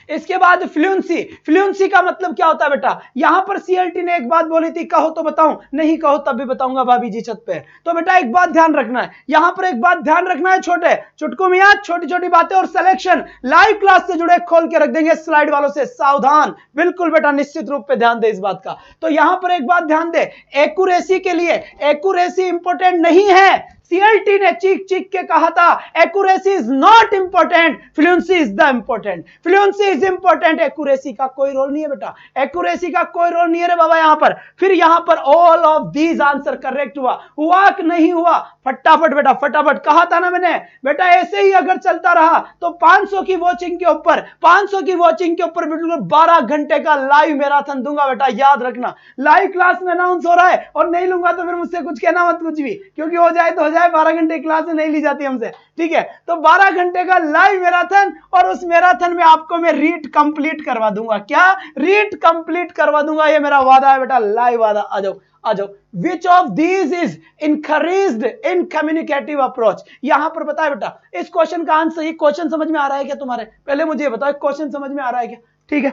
इसके बाद फ्लुएंसी का मतलब क्या होता है बेटा? यहां पर सीएलटी ने एक बात बोली थी, कहो तो बताऊं, नहीं कहो तब भी बताऊंगा भाभी जी छत पे। तो बेटा एक बात ध्यान रखना है, यहां पर एक बात ध्यान रखना है, छोटे चुटकू में याद, छोटी छोटी बातें और सिलेक्शन लाइव क्लास से जुड़े खोल के रख देंगे स्लाइड वालों से, सावधान। बिल्कुल बेटा निश्चित रूप पे ध्यान दे इस बात का। तो यहां पर एक बात ध्यान दे, एक्यूरेसी के लिए एक्यूरेसी इंपॉर्टेंट नहीं है। सीएलटी ने चीख के कहा था accuracy is not important, fluency is the important. Fluency is important, accuracy का कोई रोल नहीं है बेटा, एक्यूरेसी का कोई रोल नहीं है रे बाबा यहां पर। फिर यहां पर all of these answer correct हुआ कि नहीं हुआ? फटाफट बेटा फटाफट, कहा था ना मैंने बेटा ऐसे ही अगर चलता रहा तो 500 की वॉचिंग के ऊपर 12 घंटे का लाइव मैराथन दूंगा बेटा, याद रखना। लाइव क्लास में अनाउंस हो रहा है और नहीं लूंगा तो फिर मुझसे कुछ कहना मत कुछ भी, क्योंकि हो जाए तो हो जाए, 12 घंटे क्लास में नहीं ली जाती हमसे, ठीक है। तो 12 घंटे का लाइव मैराथन, और उस मैराथन में आपको मैं रीड कंप्लीट करवा दूंगा। क्या? रीड कंप्लीट करवा दूंगा, ये मेरा वादा है बेटा, लाइव वादा। आ जाओ। Which of these is encouraged in communicative approach? यहां पर बताए बेटा इस क्वेश्चन का आंसर, ये क्वेश्चन समझ में आ रहा है क्या तुम्हारे? पहले मुझे बताओ क्वेश्चन समझ में आ रहा है क्या? ठीक है,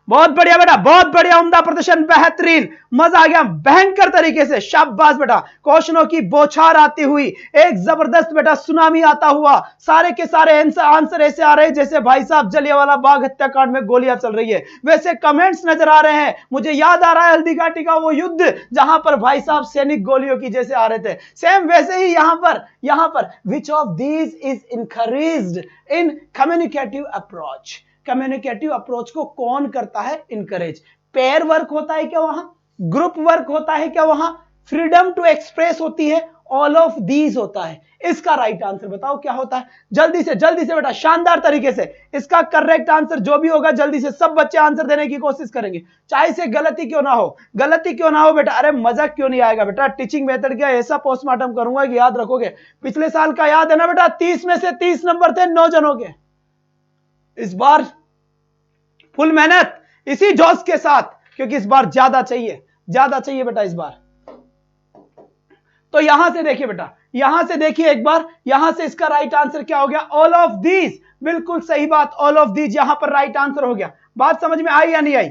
बहुत बढ़िया बेटा, बहुत बढ़िया, उम्दा प्रदर्शन, बेहतरीन, मजा आ गया, भयंकर तरीके से, शाबाश बेटा। क्वेश्चनों की बौछार आती हुई, एक जबरदस्त बेटा सुनामी आता हुआ, सारे के सारे आंसर ऐसे आ रहे हैं जैसे भाई साहब जलियांवाला बाग हत्याकांड में गोलियां चल रही है, वैसे कमेंट्स नजर आ रहे हैं। मुझे याद आ रहा है हल्दी घाटी का वो युद्ध जहां पर भाई साहब सैनिक गोलियों की जैसे आ रहे थे, सेम वैसे ही यहां पर which of these is encouraged in communicative approach. Communicative approach को कौन करता है इनकरेज? पेयर वर्क होता है क्या वहां? ग्रुप वर्क होता है क्या वहां? फ्रीडम टू एक्सप्रेस होती है? ऑल ऑफ दीज होता है। इसका राइट आंसर बताओ क्या होता है? जल्दी से बेटा, शानदार तरीके से इसका करेक्ट आंसर जो भी होगा जल्दी से सब बच्चे आंसर देने की कोशिश करेंगे, चाहे से गलती क्यों ना हो बेटा। अरे मजा क्यों नहीं आएगा बेटा? टीचिंग मेथड का ऐसा पोस्टमार्टम करूंगा कि याद रखोगे। पिछले साल का याद है ना बेटा, 30 में से 30 नंबर थे 9 जनों के। इस बार फुल मेहनत इसी जोश के साथ, क्योंकि इस बार ज्यादा चाहिए बेटा इस बार। तो यहां से देखिए बेटा, यहां से देखिए एक बार, यहां से इसका राइट आंसर क्या हो गया? ऑल ऑफ दीज, बिल्कुल सही बात, ऑल ऑफ दीज यहां पर राइट आंसर हो गया। बात समझ में आई या नहीं आई?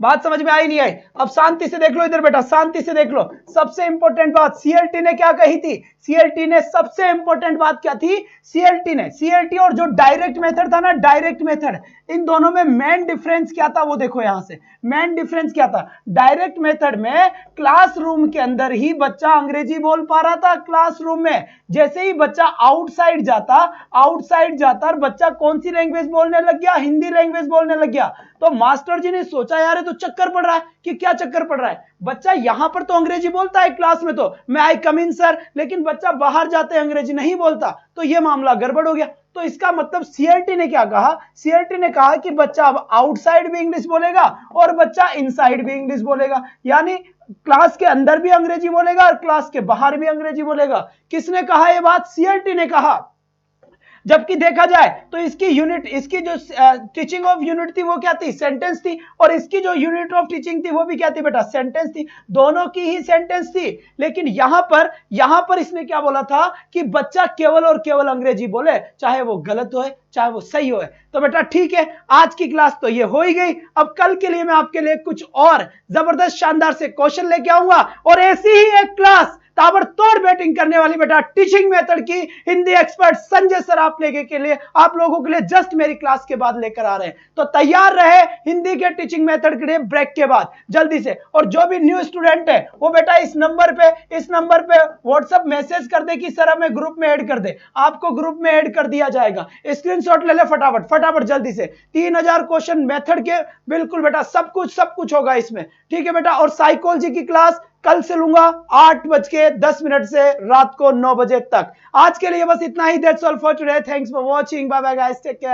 बात समझ में आई नहीं आई? अब शांति से देख लो इधर बेटा, शांति से देख लो। सबसे इंपॉर्टेंट बात सीएलटी ने क्या कही थी? सीएलटी ने सबसे इंपॉर्टेंट बात क्या थी? सीएलटी और जो डायरेक्ट मेथड था ना, डायरेक्ट मेथड, इन दोनों में मेन डिफरेंस क्या था वो देखो। यहां से मेन डिफरेंस क्या था? डायरेक्ट मेथड में क्लासरूम के अंदर ही बच्चा अंग्रेजी बोल पा रहा था क्लासरूम में, जैसे ही बच्चा आउटसाइड जाता और बच्चा कौन सी लैंग्वेज बोलने लग गया? हिंदी लैंग्वेज बोलने लग गया। तो मास्टर जी ने सोचा यार ये तो चक्कर पड़ रहा है। कि क्या चक्कर पड़ रहा है? बच्चा यहां पर तो अंग्रेजी बोलता है क्लास में, तो मैं आई कम इन सर, लेकिन बच्चा बाहर जाते अंग्रेजी नहीं बोलता, तो यह मामला गड़बड़ हो गया। तो इसका मतलब सीएलटी ने क्या कहा? सीएलटी ने कहा कि बच्चा अब आउटसाइड भी इंग्लिश बोलेगा और बच्चा इनसाइड भी इंग्लिश बोलेगा, यानी क्लास के अंदर भी अंग्रेजी बोलेगा और क्लास के बाहर भी अंग्रेजी बोलेगा। किसने कहा यह बात? सीएलटी ने कहा। जबकि देखा जाए तो इसकी जो टीचिंग ऑफ यूनिट थी वो क्या थी? सेंटेंस थी। और इसकी जो यूनिट ऑफ टीचिंग थी वो भी क्या थी बेटा? सेंटेंस थी। दोनों की ही सेंटेंस थी। लेकिन यहां पर इसने क्या बोला था कि बच्चा केवल और केवल अंग्रेजी बोले, चाहे वो गलत हो चाहे वो सही हो। तो बेटा ठीक है, आज की क्लास तो ये हो ही गई। अब कल के लिए मैं आपके लिए कुछ और जबरदस्त शानदार से क्वेश्चन लेके आऊंगा और ऐसी ही एक क्लास ताबड़तोड़ बैटिंग करने वाली बेटा टीचिंग मेथड की हिंदी एक्सपर्ट संजय सर आप लोगों के लिए जस्ट मेरी क्लास के बाद लेकर आ रहे हैं। तो तैयार रहे हिंदी के टीचिंग मेथड के लिए ब्रेक के बाद जल्दी से। और जो भी न्यू स्टूडेंट है वो बेटा इस नंबर पे व्हाट्सएप मैसेज कर दे कि सर हमें ग्रुप में ऐड कर दे। आपको ग्रुप में ऐड कर दिया जाएगा। स्क्रीनशॉट ले ले फटाफट जल्दी से। 3000 क्वेश्चन मेथड के, बिल्कुल बेटा सब कुछ होगा इसमें, ठीक है बेटा। और साइकोलॉजी की क्लास कल से लूंगा 8:10 से रात को 9 बजे तक। आज के लिए बस इतना ही। That's all for today. Thanks for watching. Bye bye guys, take care.